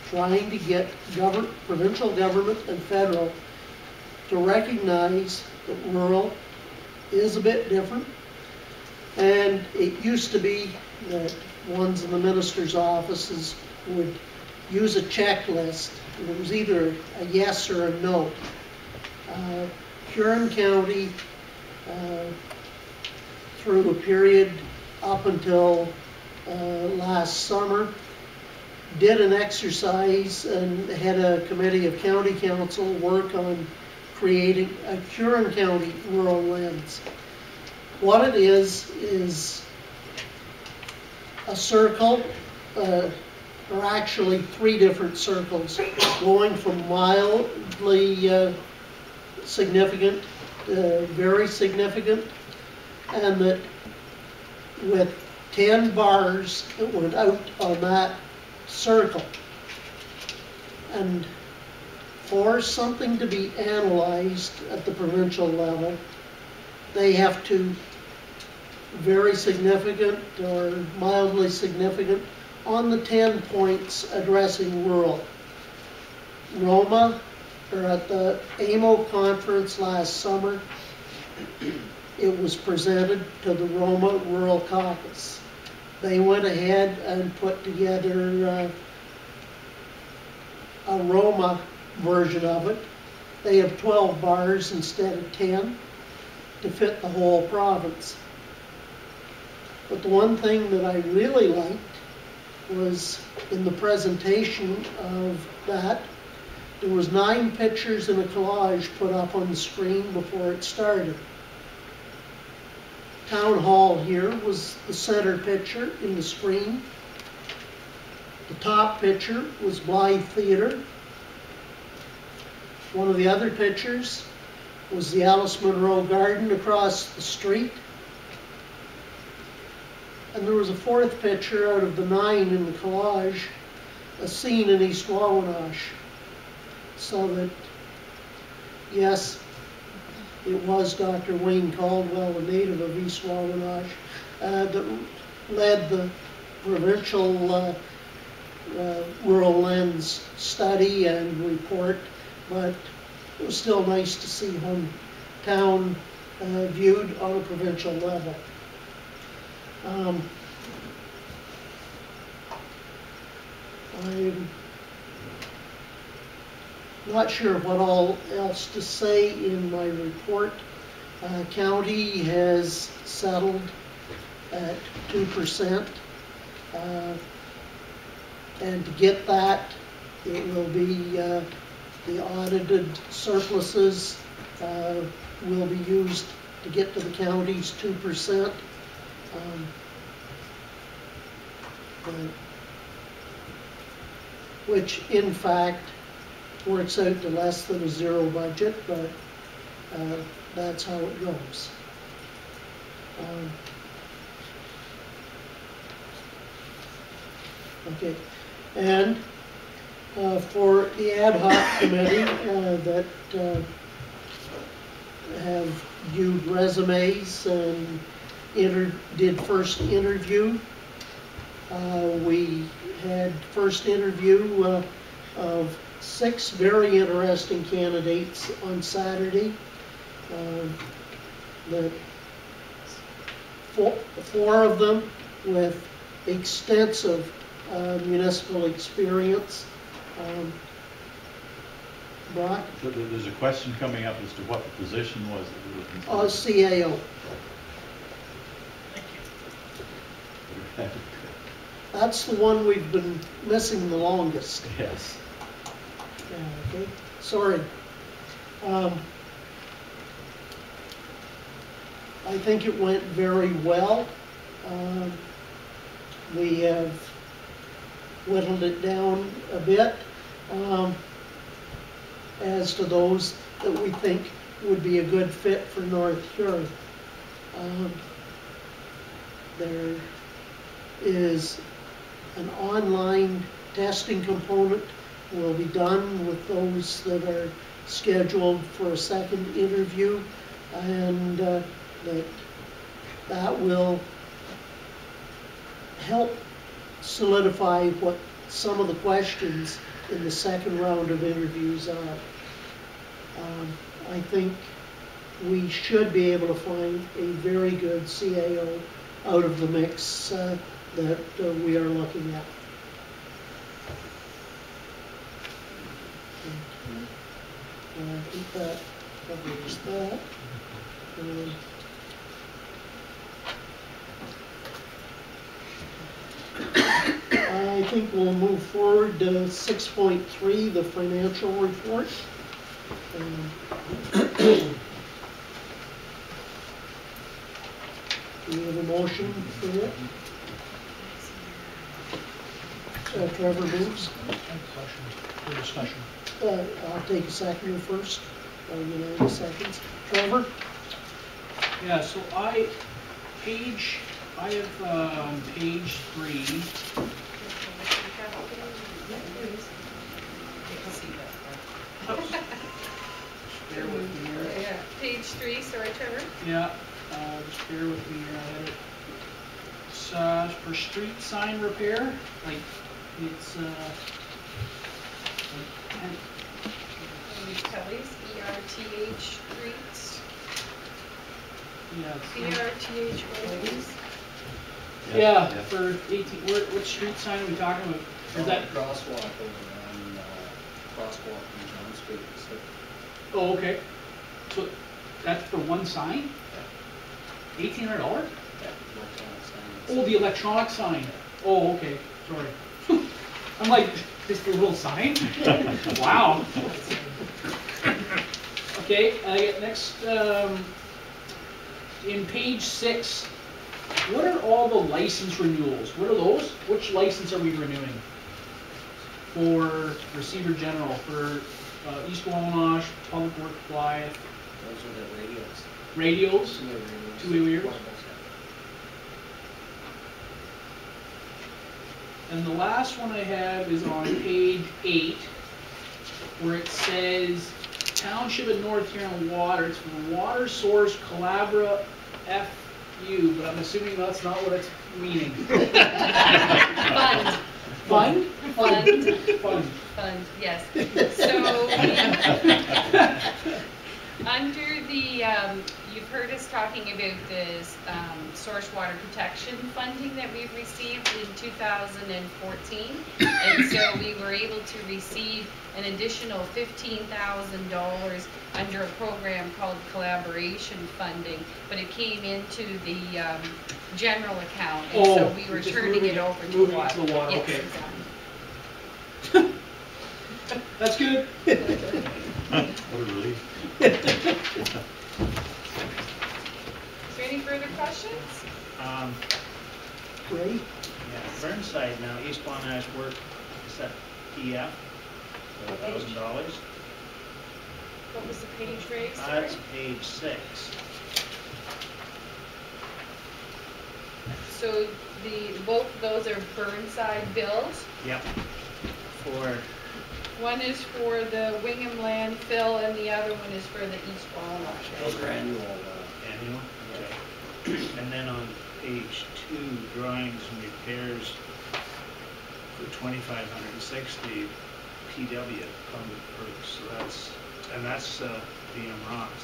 trying to get provincial government and federal to recognize that rural is a bit different. And it used to be that ones in the minister's offices would use a checklist, and it was either a yes or a no. Huron County, through a period up until last summer, did an exercise and had a committee of county council work on creating a Huron County rural lens. What it is a circle, or actually 3 different circles, going from mildly significant, very significant, and that with 10 bars that went out on that circle. And for something to be analyzed at the provincial level, they have to very significant or mildly significant on the 10 points addressing rural. Roma, or at the AMO conference last summer, it was presented to the Roma Rural Caucus. They went ahead and put together a Roma version of it. They have 12 bars instead of 10 to fit the whole province. But the one thing that I really liked was in the presentation of that, there was 9 pictures and a collage put up on the screen before it started. Town Hall here was the center picture in the screen. The top picture was Blythe Theatre. One of the other pictures was the Alice Munro Garden across the street. And there was a 4th picture out of the 9 in the collage, a scene in East Wawanosh. So that, yes, it was Dr. Wayne Caldwell, a native of East Wawanosh, that led the provincial rural lens study and report, but it was still nice to see hometown viewed on a provincial level. I'm not sure what all else to say in my report. County has settled at 2%, and to get that, it will be the audited surpluses will be used to get to the county's 2%. Which in fact works out to less than a 0 budget, but that's how it goes. Okay, and For the ad hoc committee that have viewed resumes and did first interview. We had first interview of 6 very interesting candidates on Saturday. The four of them with extensive municipal experience. Brock? There's a question coming up as to what the position was that we were considering. CAO. That's the one we've been missing the longest. Yes. Yeah, okay, sorry. I think it went very well. We have whittled it down a bit as to those that we think would be a good fit for North Huron. There is an online testing component will be done with those that are scheduled for a second interview, and that will help solidify what some of the questions in the second round of interviews are. I think we should be able to find a very good CAO out of the mix that we are looking at. I think that covers that. I think we'll move forward to 6.3, the financial report. Do we have a motion for it? Trevor moves. For discussion. I'll take a second first. Unanimous seconds. Trevor? Yeah, so I have on page 3. Bear with me here. Yeah, page 3, sorry, Trevor. Yeah, just bear with me here. I had it. It's for street sign repair. Like it's Kelly's ERTH streets. Yeah. ERTH roads. Yeah, for 18. What street sign are we talking about? Is that? Crosswalk over on, crosswalk in John Street. So, Oh, okay. So that's for one sign? $1,800? yeah, electronic signs. Oh, the electronic sign. Oh, okay. Sorry. I'm like, just a little sign? Wow. Okay, next, in page 6, what are all the license renewals? What are those? Which license are we renewing? For Receiver General, for East Wallinosh, Public Works Blythe, Those are the radios. radios, two-way readers. And the last one I have is on page 8, where it says Township of North Huron Water. It's for the Water Source Calabra FU, but I'm assuming that's not what it's meaning. Fund. Fund? Fund. Fund. Fund, yes. So, under the, you've heard us talking about this source water protection funding that we've received in 2014. And so we were able to receive an additional $15,000 under a program called collaboration funding, but it came into the general account, and so we were turning it over to moving water. it to the water, Yes, okay. exactly. That's good. What a relief. Is there any further questions? Ray? Yeah, Burnside now, East Wallinash work, is that PF, $1,000? What was the page, Ray? Sorry. That's page 6. So both of those are Burnside bills? Yep. For One is for the Wingham landfill, and the other one is for the East Walnut. Those are annual, Annual? Okay. And then on page 2, drawings and repairs for 2,560 PW Conduit Works. So that's BM Ross.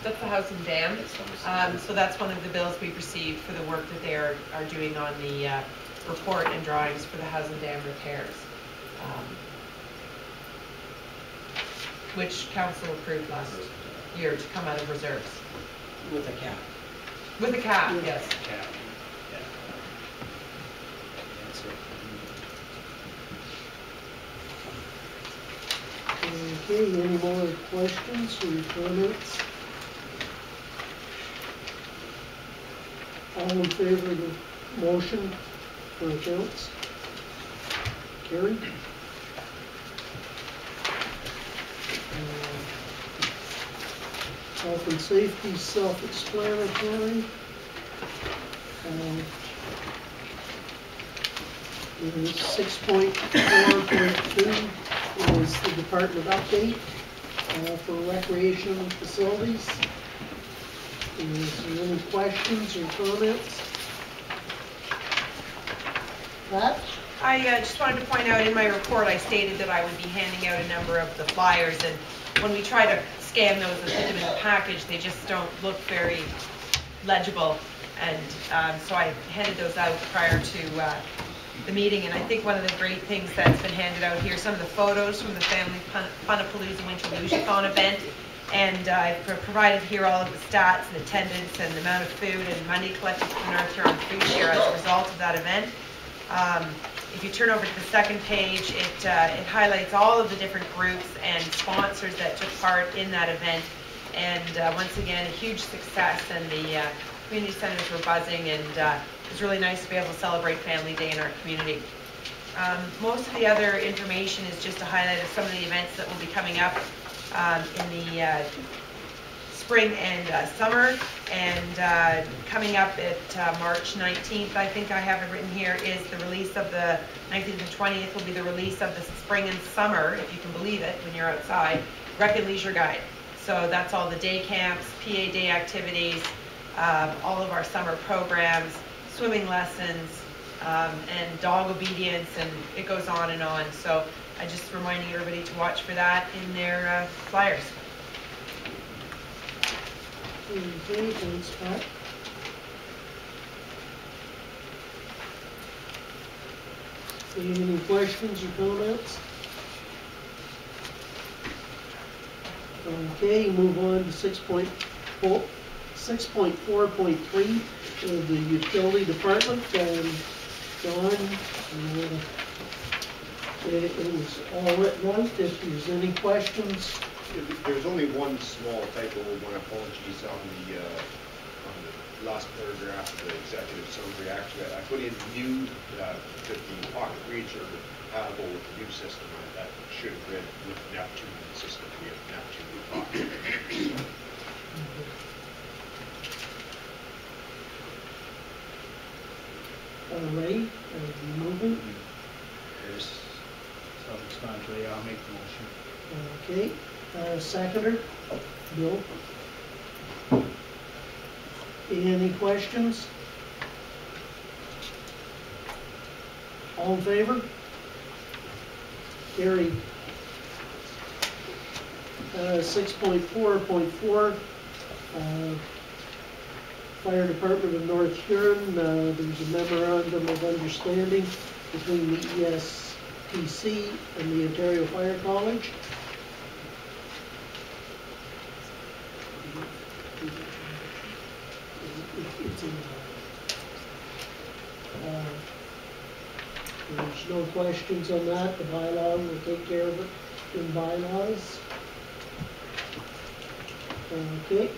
That's the house and dam. So that's one of the bills we've received for the work that they are doing on the report and drawings for the house and dam repairs, which council approved last year to come out of reserves. with a cap. With a cap, yes. Yeah. Yeah. That's it. Okay, any more questions or comments? All in favor of the motion for accounts? Carried. Health and safety, self-explanatory. In 6.4.2 is the department update for recreational facilities. Is there any questions or comments? Pat? I just wanted to point out in my report, I stated that I would be handing out a number of the flyers, and when we try to scan those and put them in the package, they just don't look very legible, and so I handed those out prior to the meeting. And I think one of the great things that's been handed out here, some of the photos from the Family Punapalooza Winter Lugeathon event, and I've provided here all of the stats and attendance and the amount of food and money collected from North Huron Food Share as a result of that event. If you turn over to the second page, it highlights all of the different groups and sponsors that took part in that event. And once again, a huge success, and the community centers were buzzing, and it was really nice to be able to celebrate Family Day in our community. Most of the other information is just a highlight of some of the events that will be coming up in the spring and summer, and coming up at March 19th, I think I have it written here, is the release of the 19th and 20th will be the release of the spring and summer, if you can believe it, when you're outside, Rec and Leisure Guide. So that's all the day camps, PA day activities, all of our summer programs, swimming lessons, and dog obedience, and it goes on and on. So I'm just reminding everybody to watch for that in their flyers. Okay, thanks, Pat. Any questions or comments? Okay, move on to 6.4.3 of the utility department. John, it was all written out. If there's any questions. There's only one small typo, one apologies on the last paragraph of the executive summary. Actually, I put in new, that the pocket reads are compatible with the new system. That should have read with Neptune system. We have Neptune pocket. All right, moving. There's self-explanatory. I'll make the motion. Okay, seconder, Bill. Any questions? All in favor? Carried. 6.4.4, Fire Department of North Huron. There's a memorandum of understanding between the ESPC and the Ontario Fire College. It's in, there's no questions on that. The bylaw will take care of it in bylaws. Okay.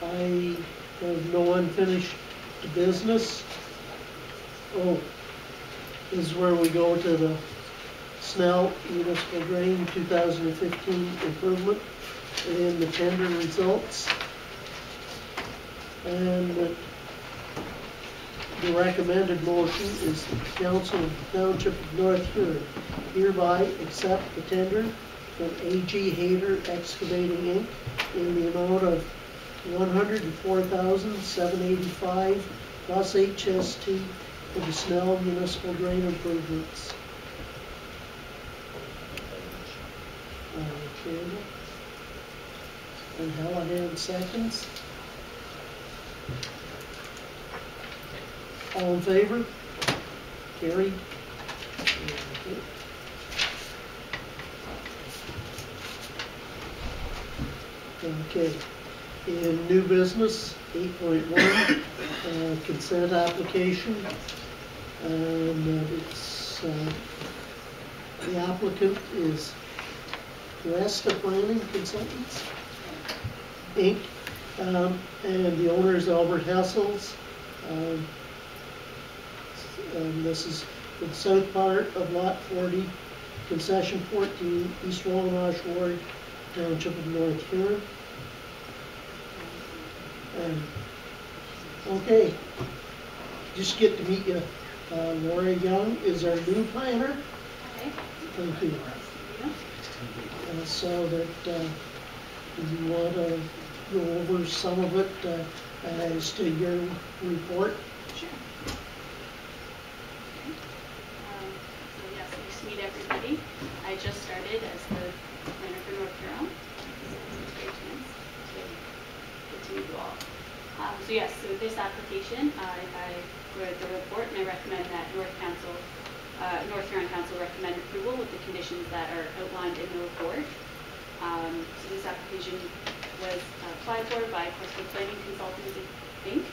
I have no unfinished business. Oh, this is where we go to the Snell Municipal Drain 2015 improvement. in the tender results. And the recommended motion is the Council of the Township of North Huron hereby accept the tender from A.G. Hayter Excavating Inc. in the amount of $104,785 plus HST for the Snell Municipal Drain Improvements. Campbell. And Hallahan seconds. All in favor? Carried. Okay. In new business, 8.1, consent application. It's, the applicant is Resta Planning Consultants, Inc., and the owner is Albert Hessels. And this is for the south part of Lot 40, Concession 14, East Wallamash Ward, Township of North Huron. Okay, just get to meet you. Laura Young is our new planner. Okay. Thank you. So that you want to go over some of it as to your report. Sure. Okay. So yes, nice to meet everybody. I just started as the planner for North Huron. It's great chance to get to meet you all. So yes, so this application, I wrote the report and I recommend that North Huron Council recommend approval with the conditions that are outlined in the report. So this application was applied for by Coastal Planning Consultants Inc.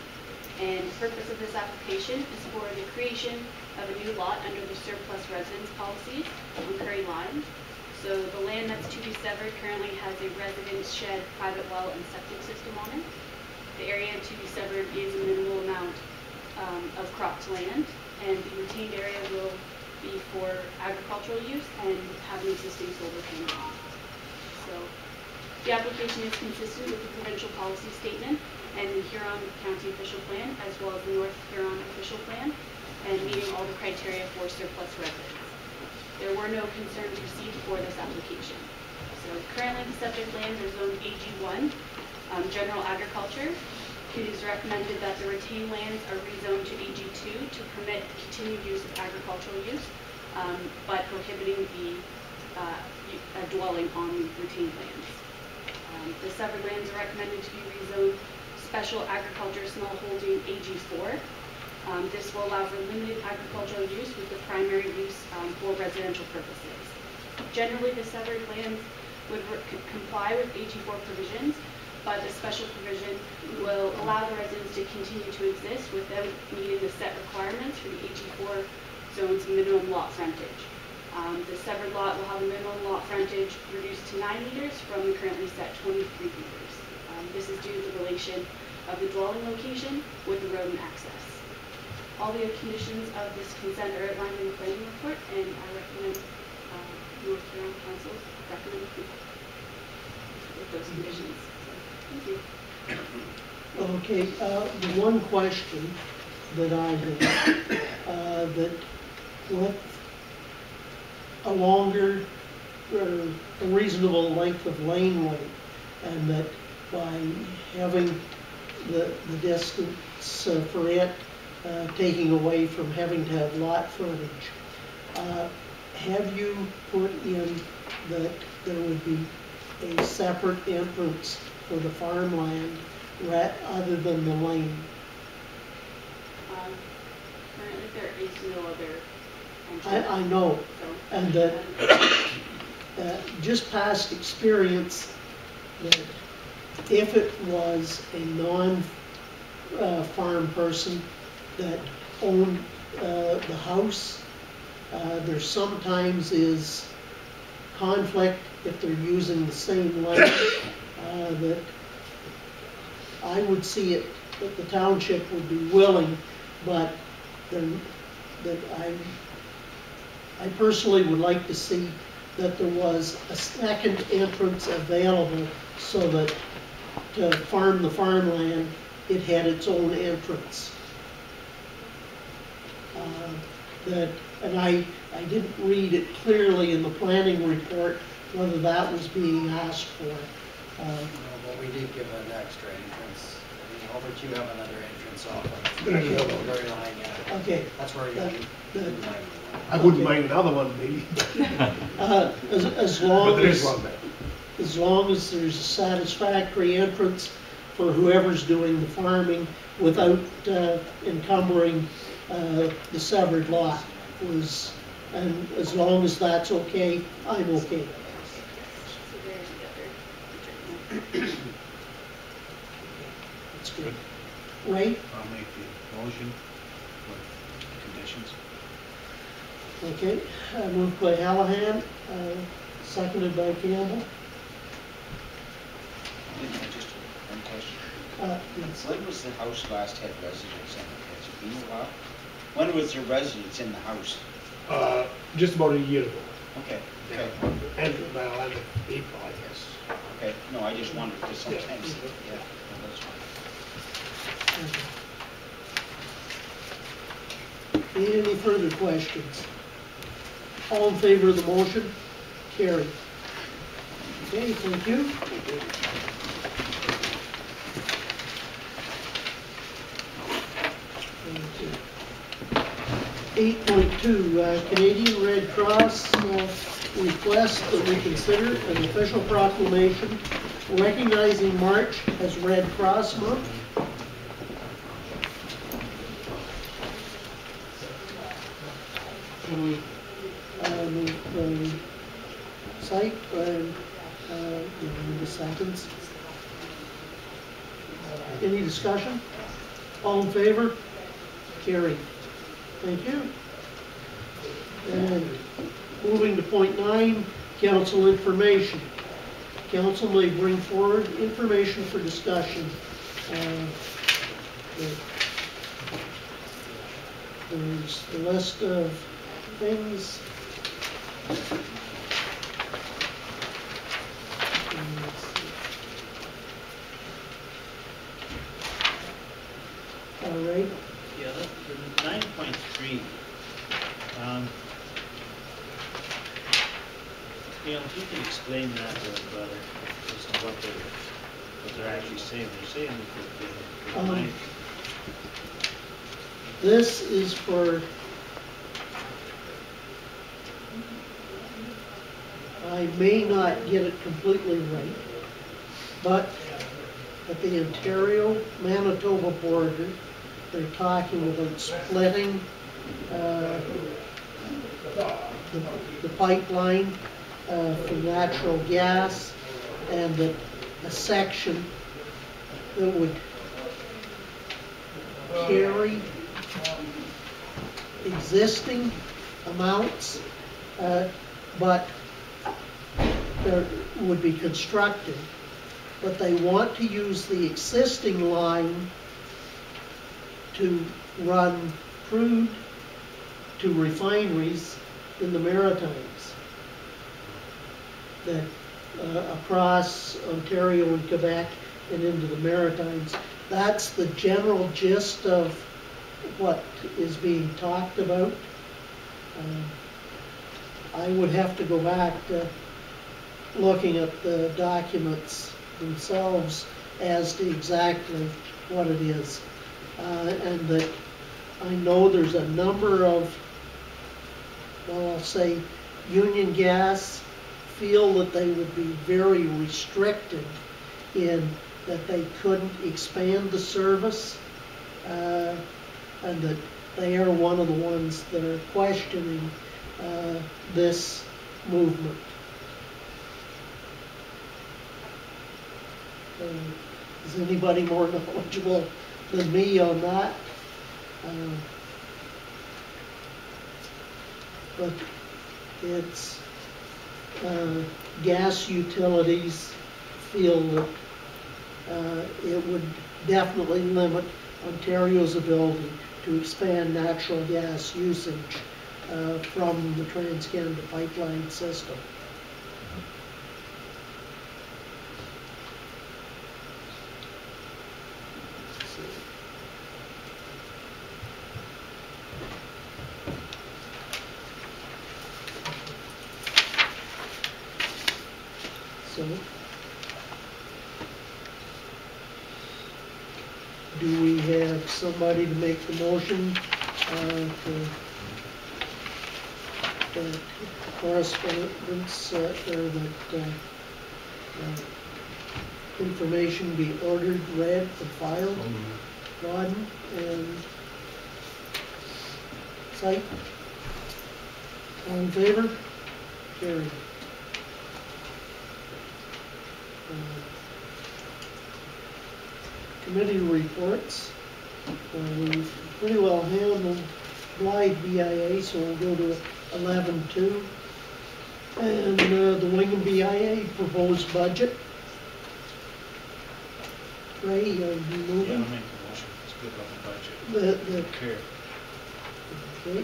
And the purpose of this application is for the creation of a new lot under the surplus residence policies on Curry Line. So the land that's to be severed currently has a residence shed, private well, and septic system on it. The area to be severed is a minimal amount of cropped land, and the retained area will be for agricultural use and have an existing solar panel. So the application is consistent with the provincial policy statement and the Huron County official plan, as well as the North Huron official plan, and meeting all the criteria for surplus residence. There were no concerns received for this application. So currently the subject lands are zoned AG1, general agriculture. It is recommended that the retained lands are rezoned to AG2 to permit continued use of agricultural use, but prohibiting the dwelling on the retained lands. The severed lands are recommended to be rezoned special agriculture small holding AG4. This will allow for limited agricultural use with the primary use for residential purposes. Generally, the severed lands would comply with AG4 provisions, but a special provision will allow the residents to continue to exist without meeting the set requirements for the AG4 zone's minimum lot frontage. The severed lot will have a minimum lot frontage reduced to 9 meters from the currently set 23 meters. This is due to the relation of the dwelling location with the road and access. All the conditions of this consent are outlined in the planning report, and I recommend North Huron Council recommend approval with those conditions. Thank you. Okay, the one question that I have, that with a longer, a reasonable length of laneway, and that by having the distance for it taking away from having to have lot frontage, have you put in that there would be a separate entrance for the farmland other than the lane? Currently there is no other entrance. I know, So, and that just past experience, that if it was a non-farm person that owned the house, there sometimes is conflict if they're using the same lane, that I would see it, that the township would be willing, but that I personally would like to see that there was a second entrance available so that to farm the farmland, it had its own entrance. And I didn't read it clearly in the planning report whether that was being asked for. No, but we did give an extra entrance. I mean, over to you have another entrance off of the Missouri line, yeah. Okay. That's where you. I wouldn't mind another one, maybe. As long But there is as, one there. as long as there's a satisfactory entrance for whoever's doing the farming without encumbering the severed lot was, and as long as that's okay, I'm okay. That's good. Ray? I'll make the motion with conditions. Okay, moved by Hallahan, seconded by Campbell. Just one question. Yes. When was the house last had residents in it? Has it been a while? When was there residents in the house? Just about a year ago. Okay, Yeah. okay, End of April, I guess. okay. No, I just wondered, because sometimes, yeah, no, that's fine. Any further questions? All in favor of the motion? Carried. Okay, thank you. Thank you. 8.2, Canadian Red Cross request that we consider an official proclamation recognizing March as Red Cross Month. Can we move the site and the seconds? Any discussion? All in favor? Carried. Thank you. And moving to point 9, council information. Council may bring forward information for discussion. There's the list of things. All right. Yeah, the 9.3. If you can explain that a little better, as to what they're actually saying. They're saying that This is for, I may not get it completely right, but at the Ontario-Manitoba border, they're talking about splitting the pipeline for natural gas, and that a section that would carry existing amounts, but there would be constructed. But they want to use the existing line to run crude to refineries in the Maritimes, that across Ontario and Quebec and into the Maritimes. That's the general gist of what is being talked about. I would have to go back to looking at the documents themselves as to exactly what it is. And that I know there's a number of, well, I'll say, Union Gas feel that they would be very restricted in that they couldn't expand the service, and that they are one of the ones that are questioning this movement. Is anybody more knowledgeable than me on that? But it's gas utilities feel that it would definitely limit Ontario's ability to expand natural gas usage from the Trans-Canada pipeline system. So, do we have somebody to make the motion for correspondence, or that information be ordered, read, and filed? Rodden and Site? All in favor? Carried. Committee reports. We've pretty well handled Blythe BIA, so we'll go to 11.2. And the Wingham BIA proposed budget. Ray, are you moving? Yeah, I'll make the motion, it's good on the budget. The Okay,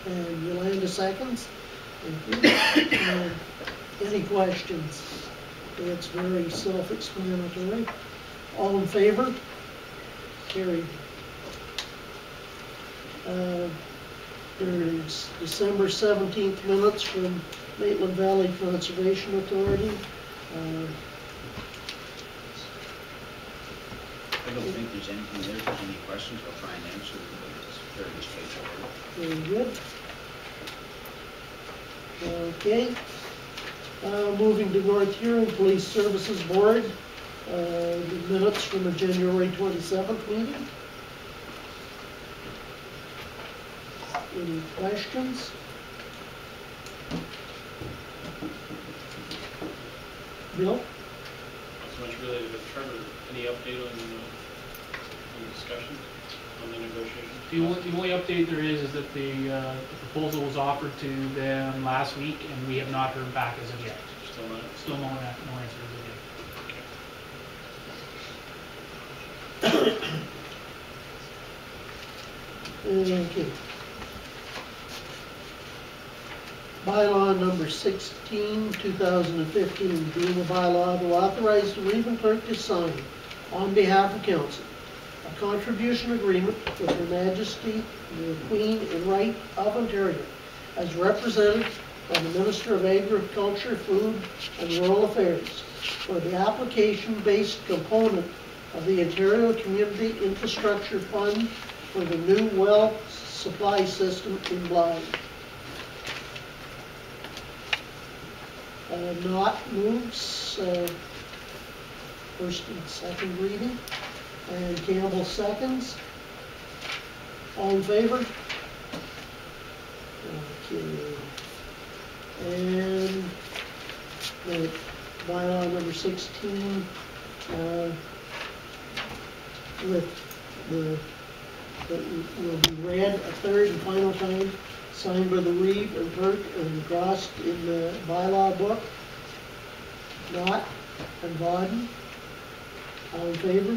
and Yolanda seconds. Thank you. Any questions? It's very self-explanatory. All in favor? Carried. There's December 17th minutes from Maitland Valley Conservation Authority. I don't think there's anything there. If there's any questions, I'll try and answer them, but it's fairly straightforward. Very good. Okay. Moving to North Huron Police Services Board, the minutes from the January 27th meeting. Any questions? Bill? Not so much related to Trevor. Any update on the discussion on the negotiation? The only update there is that the proposal was offered to them last week, and we have not heard back as of yet. Still no answer as of yet. Okay. Bylaw number 16, 2015, being a bylaw to authorize the Region Clerk to sign on behalf of Council a contribution agreement with Her Majesty the Queen in Right of Ontario as represented by the Minister of Agriculture, Food and Rural Affairs for the application-based component of the Ontario Community Infrastructure Fund for the new well supply system in Blythe. Not moves first and second reading, and Campbell seconds. All in favor? Okay. And the bylaw number 16 that will be read a third and final time, signed by the Reeve and Burke and Grost in the bylaw book. Knott and Vauden. All in favor?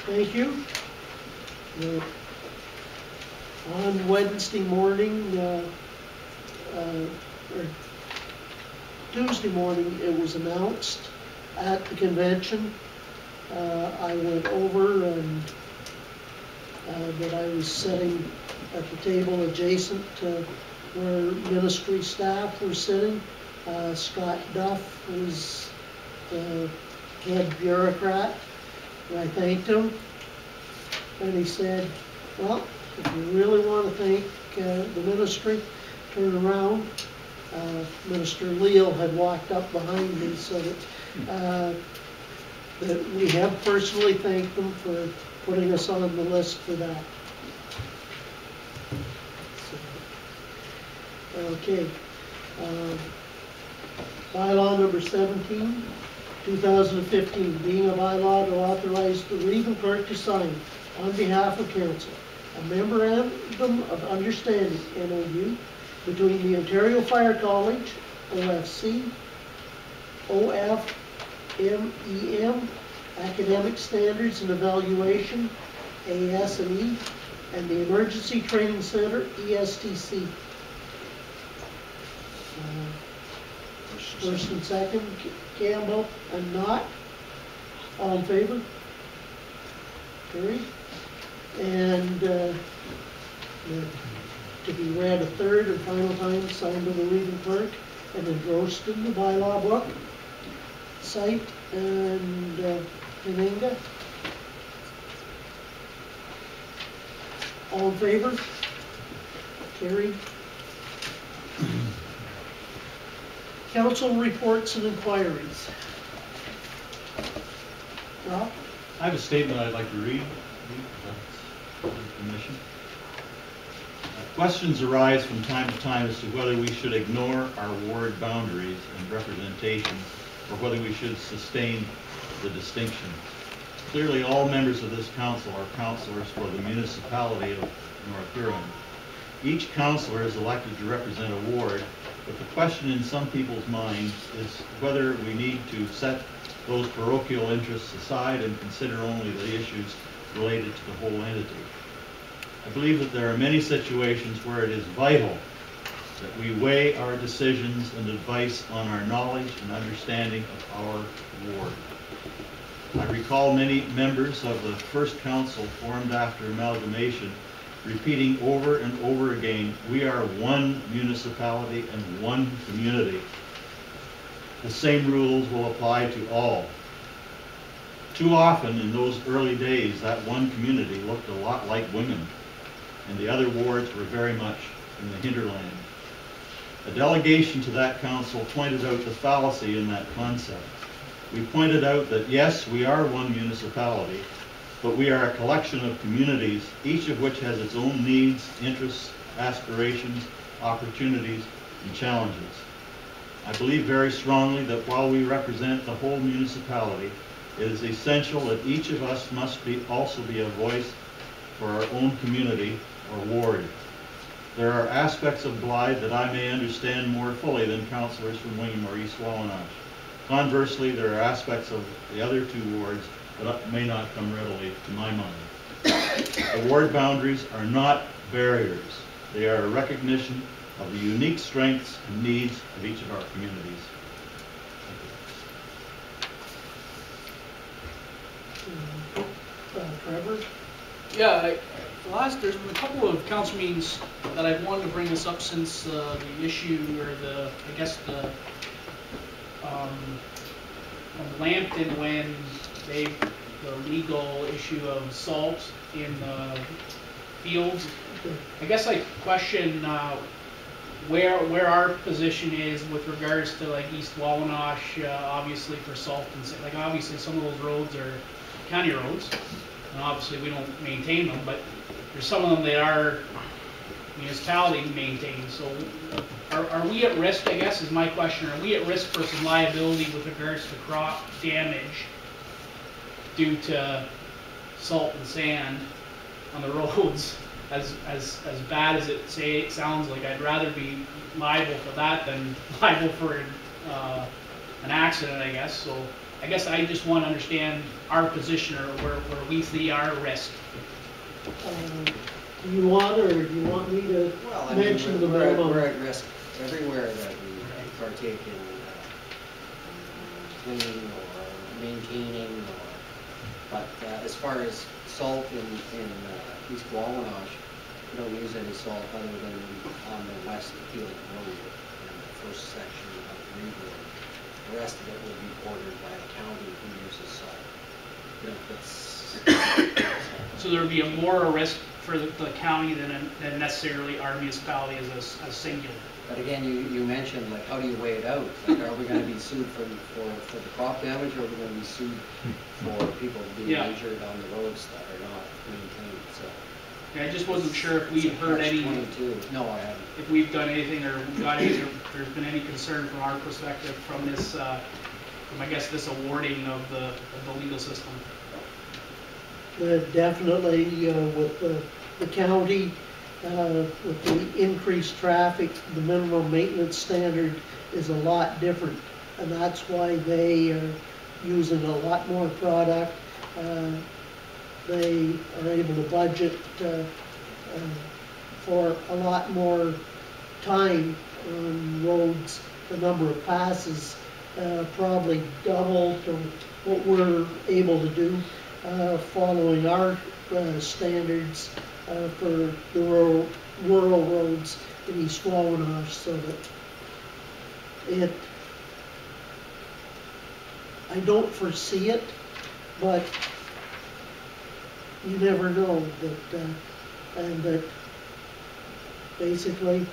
Thank you. On Wednesday morning, or Tuesday morning, it was announced at the convention. I went over and that I was sitting at the table adjacent to where ministry staff were sitting. Scott Duff was the head bureaucrat, and I thanked him. And he said, well, if you really want to thank the ministry, turn around. Minister Leal had walked up behind me, so that we have personally thanked them for putting us on the list for that. So, okay. Bylaw number 17, 2015, being a bylaw to authorize the Region Clerk to sign on behalf of Council a memorandum of understanding, MOU, between the Ontario Fire College, OFC, OFMEM, Academic Standards and Evaluation, AS&E, and the Emergency Training Center, ESTC. First and second, Campbell and Knott. All in favor? Carried. And to be read a third and final time, signed by the Region Clerk, and endorsed in the bylaw book. Site and Kananga. All in favor? Carried. Council reports and inquiries. Rob? I have a statement I'd like to read. Permission. Questions arise from time to time as to whether we should ignore our ward boundaries and representation, or whether we should sustain the distinction. Clearly, all members of this council are councillors for the municipality of North Huron. Each councillor is elected to represent a ward, but the question in some people's minds is whether we need to set those parochial interests aside and consider only the issues related to the whole entity. I believe that there are many situations where it is vital that we weigh our decisions and advice on our knowledge and understanding of our ward. I recall many members of the first council formed after amalgamation repeating over and over again, we are one municipality and one community. The same rules will apply to all. Too often in those early days, that one community looked a lot like Wingham, and the other wards were very much in the hinterland. A delegation to that council pointed out the fallacy in that concept. We pointed out that yes, we are one municipality, but we are a collection of communities, each of which has its own needs, interests, aspirations, opportunities, and challenges. I believe very strongly that while we represent the whole municipality, it is essential that each of us must also be a voice for our own community or ward. There are aspects of Blythe that I may understand more fully than councillors from Wingham or East Wawanosh. Conversely, there are aspects of the other two wards that may not come readily to my mind. The ward boundaries are not barriers. They are a recognition of the unique strengths and needs of each of our communities. Trevor? Yeah, there's been a couple of council meetings that I've wanted to bring this up since the issue, or the Lambton, when the legal issue of salt in the fields. I guess I question where our position is with regards to like East Wawanosh, obviously for salt and like obviously some of those roads are county roads, and obviously we don't maintain them, but there's some of them that are municipality maintained. So are we at risk, I guess is my question, are we at risk for some liability with regards to crop damage due to salt and sand on the roads? As bad as it sounds like, I'd rather be liable for that than liable for an accident, I guess. So I guess I just want to understand our position, or where we see our risk. Do you want, or do you want me to mention the minimum? We're at risk everywhere that we partake in cleaning or maintaining, but as far as salt in East Wawanosh, we don't use any salt other than on the west field road in the first section of the Reed Road. The rest of it will be bordered by a county who uses salt. So there would be a more risk for the county than necessarily our municipality as a singular. But again, you mentioned, like, how do you weigh it out? Like, are we going to be sued for the crop damage, or are we going to be sued for people being injured on the roads that are not maintained? So yeah, I just wasn't sure if we've heard any. No, I haven't. If we've done anything, or got anything, or there's been any concern from our perspective from this, from I guess this awarding of the legal system. Definitely, with the county, with the increased traffic, the minimum maintenance standard is a lot different, and that's why they are using a lot more product. They are able to budget for a lot more time on roads. The number of passes probably double to what we're able to do, following our standards for the rural roads in East Wawanosh, so that I don't foresee it, but you never know that, and that basically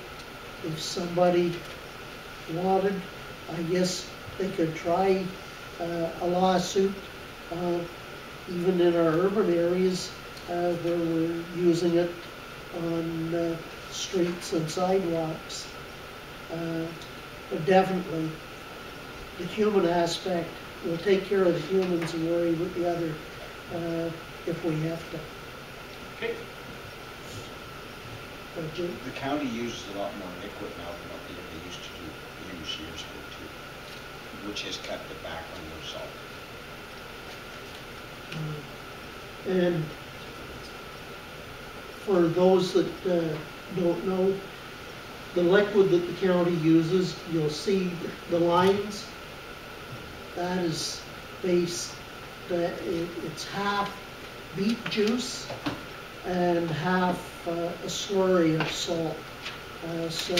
if somebody wanted, I guess they could try a lawsuit, even in our urban areas where we're using it on streets and sidewalks. But definitely, the human aspect, we'll take care of the humans and worry with the other if we have to. Okay. Jim? The county uses a lot more liquid now than what they used to use years ago too, which has cut it back on their salt. And for those that don't know, the liquid that the county uses, you'll see the lines. That is based, it's half beet juice and half a slurry of salt. So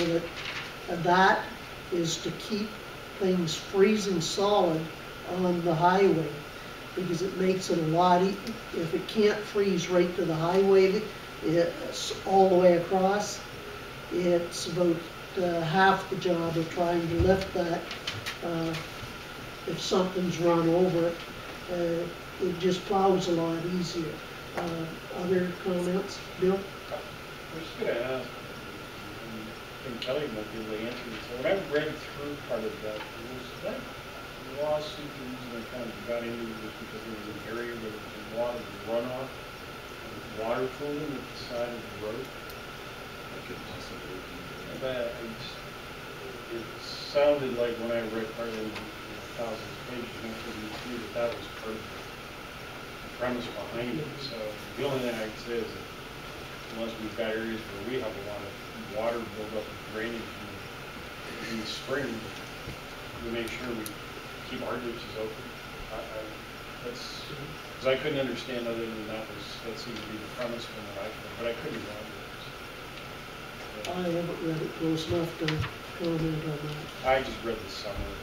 that is to keep things freezing solid on the highway, because it makes it a lot if it can't freeze right to the highway, it's all the way across, it's about half the job of trying to lift that. If something's run over it, it just plows a lot easier. Other comments, Bill? I was just going to ask, and Kelly might be able to answer this. When I read through part of that, was that lawsuit, the reason I kind of got into it was because there was an area where there was a lot of runoff, water pooling at the side of the road? That could possibly be. It sounded like when I read part of the 1,000 pages, that was part of the premise behind it. So the only thing I can say is that unless we've got areas where we have a lot of water buildup and drainage in the spring, we make sure we keep our ditches open. Because I couldn't understand other than that seemed to be the premise from what I heard, but I couldn't go on it. I haven't read it close enough to comment on that. I just read the summary.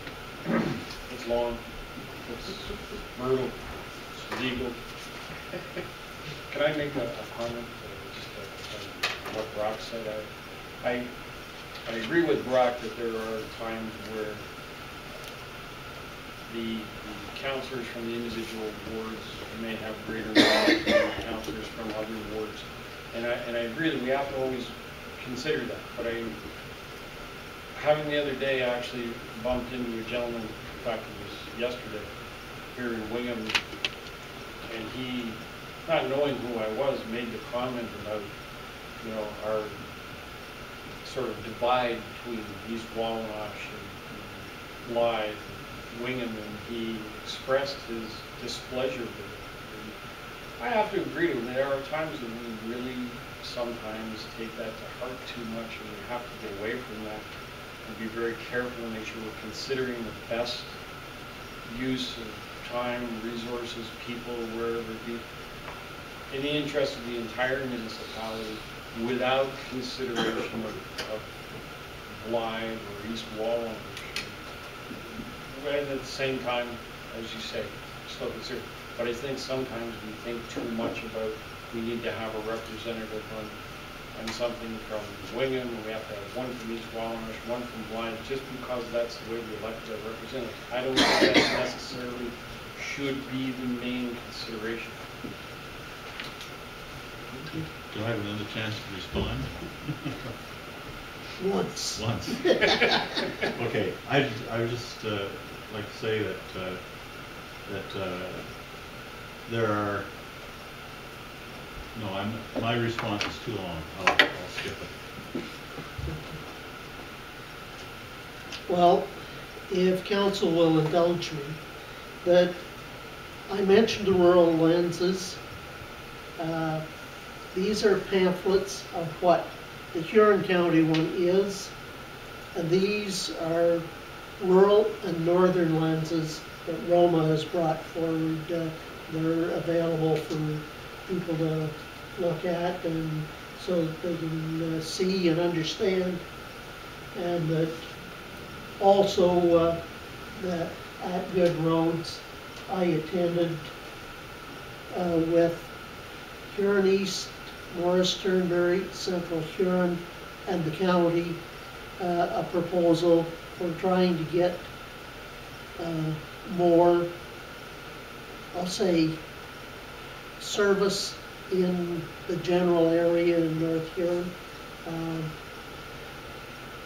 It's long, it's brutal, it's legal. Can I make a comment on what Brock said? I agree with Brock that there are times where the councillors from the individual wards may have greater knowledge than the councillors from other wards. And I agree that we have to always consider that. But having the other day, I actually bumped into a gentleman, in fact it was yesterday, here in Wingham, and he, not knowing who I was, made the comment about, our sort of divide between East Wawanosh and Blythe and Wingham, and he expressed his displeasure with it. And I have to agree with him. There are times when we really sometimes take that to heart too much, and we have to get away from that and be very careful and make sure we're considering the best use of time, resources, people, wherever it be, in the interest of the entire municipality, without consideration of Blythe or East Wawanosh. And at the same time, as you say, still consider. But I think sometimes we think too much about we need to have a representative on something from Wingham, and we have to have one from East Wawanosh, one from Blythe, just because that's the way we elect our representative. I don't think that necessarily should be the main consideration. Do I have another chance to respond? Once. Once. Okay, I would just like to say that there are. No, my response is too long. I'll skip it. Well, if council will indulge me, that I mentioned the rural lenses. These are pamphlets of what the Huron County one is, and these are rural and northern lenses that Roma has brought forward. They're available for people to look at, and so that they can see and understand, and that Also, that at Good Roads, I attended with Huron East, Morris Turnberry, Central Huron, and the county, a proposal for trying to get more, I'll say, service in the general area in North Huron.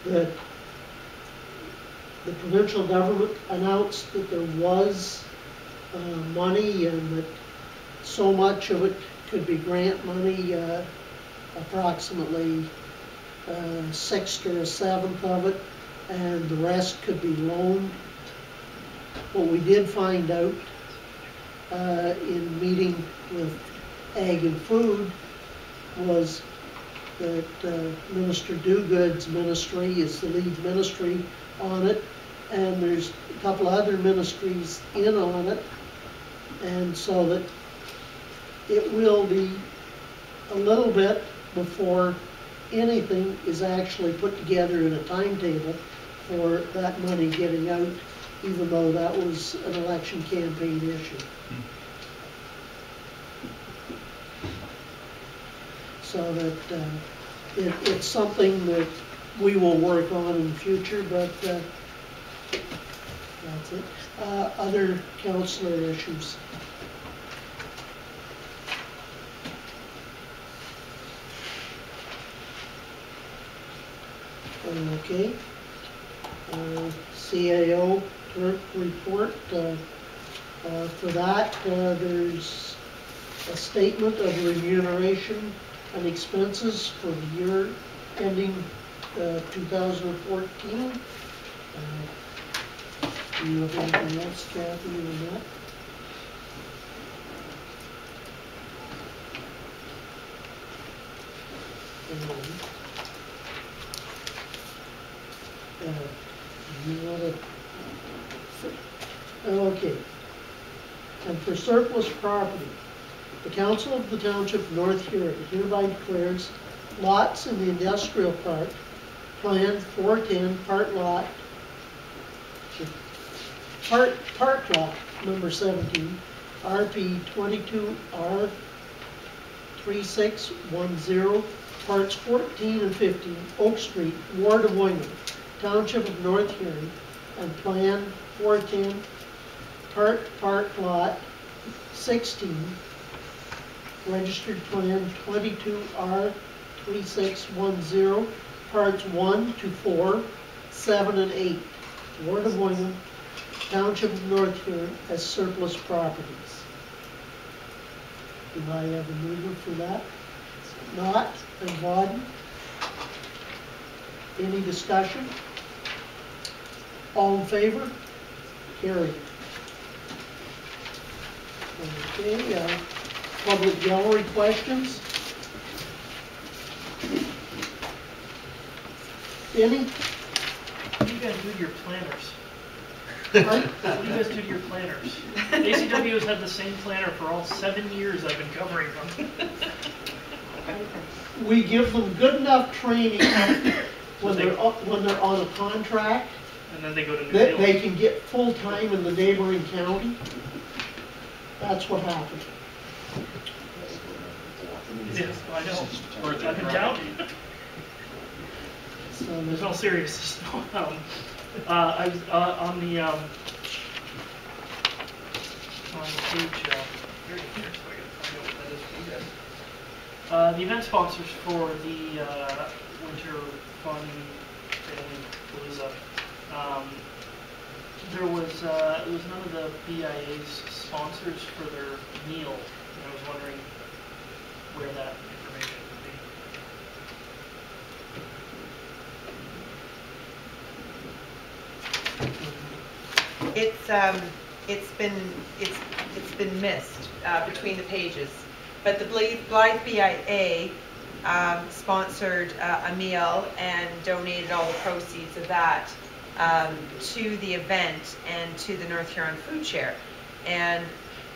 That the provincial government announced that there was money and that so much of it could be grant money, approximately a sixth or a seventh of it, and the rest could be loaned. What we did find out in meeting with Ag and Food was that Minister Dogood's ministry is the lead ministry on it, and there's a couple other ministries in on it, and so that it will be a little bit before anything is actually put together in a timetable for that money getting out, even though that was an election campaign issue. So that it's something that we will work on in the future, but that's it. Other councillor issues? Okay. CAO report. For that, there's a statement of remuneration and expenses for the year ending 2014. Do you have anything else, Kathy, on that? You want to? Okay. And for surplus property, the Council of the Township of North Huron hereby declares lots in the industrial park, Plan 410, park lot number 17, RP 22R 3610, parts 14 and 15, Oak Street, Ward of Wingham, Township of North Huron, and Plan 410, park lot 16, registered plan 22R 3610, parts 1 to 4, 7 and 8, Ward of Wingham, Township of North Huron, as surplus properties. Do I have a mover for that? Not, and Vauden? Any discussion? All in favor? Carried. Okay, public gallery questions? Any? What do you guys do to your planners? What do you guys do to your planners? ACW has had the same planner for all 7 years I've been covering them. We give them good enough training when they're on a contract. And then they go to New That Zealand. they can get full time in the neighboring county. That's what happened. Yes, I know. I've been down. So There's no seriousness. I was on the page. Here, so I gotta find out what that is for you guys. The event sponsors for the Winter Fun Family Palooza. There was it was none of the BIA's sponsors for their meal, and I was wondering where that information would be. It's been missed between the pages, but the Blythe BIA sponsored a meal and donated all the proceeds of that to the event and to the North Huron Food Share. And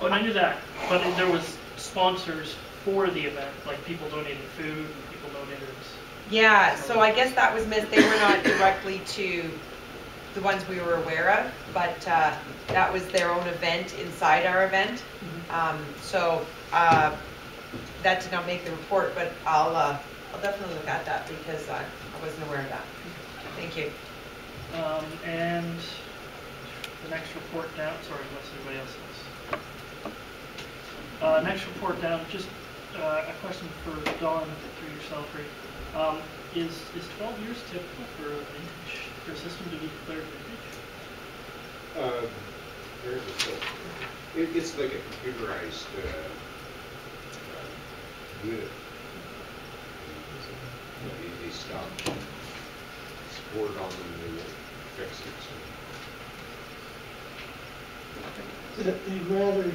I knew that, but there was sponsors for the event, like people donated food and people donated. Yeah, so I guess that was missed. They were not directly to the ones we were aware of, but that was their own event inside our event. So that did not make the report, but I'll definitely look at that because I wasn't aware of that. Thank you. And the next report down, sorry, unless anybody else has. Next report down, just a question for Dawn, through yourself, Ray. Is 12 years typical for a vintage, for a system to be declared vintage? Where is it? So, it's like a computerized unit. They stop, support it on them, and they won't fix it. So. They'd rather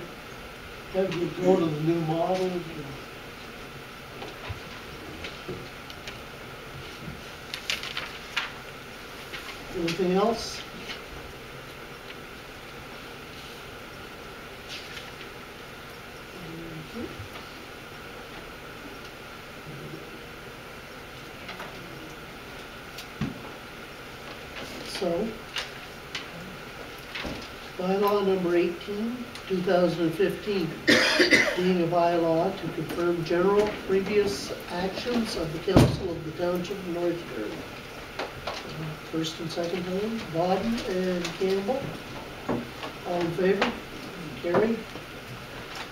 have you go to the new model. Anything else? So, bylaw number 18, 2015, being a bylaw to confirm general previous actions of the Council of the Township of North Huron. First and second time, Bodden and Campbell. All in favor? Carried.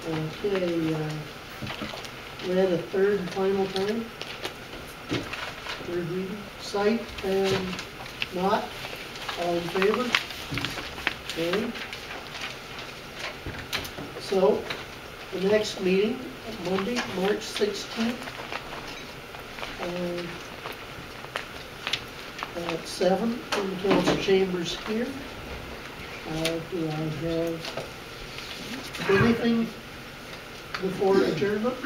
Okay, read a third and final time. Third reading. Cite and not. All in favor? Carried. So, the next meeting, Monday, March 16th. At 7 in the council chambers here. Do I have anything before adjournment?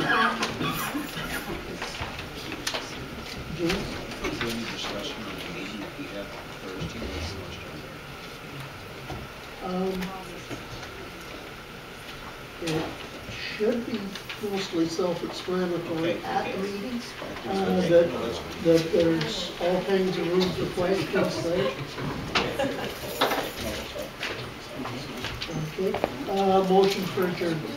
James? Any discussion on the meeting that we had Thursday? It should be mostly self-explanatory at the meetings, that there's all kinds of room for questions there. Okay, motion for adjournment.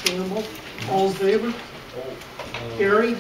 Campbell, all in favor? Carried.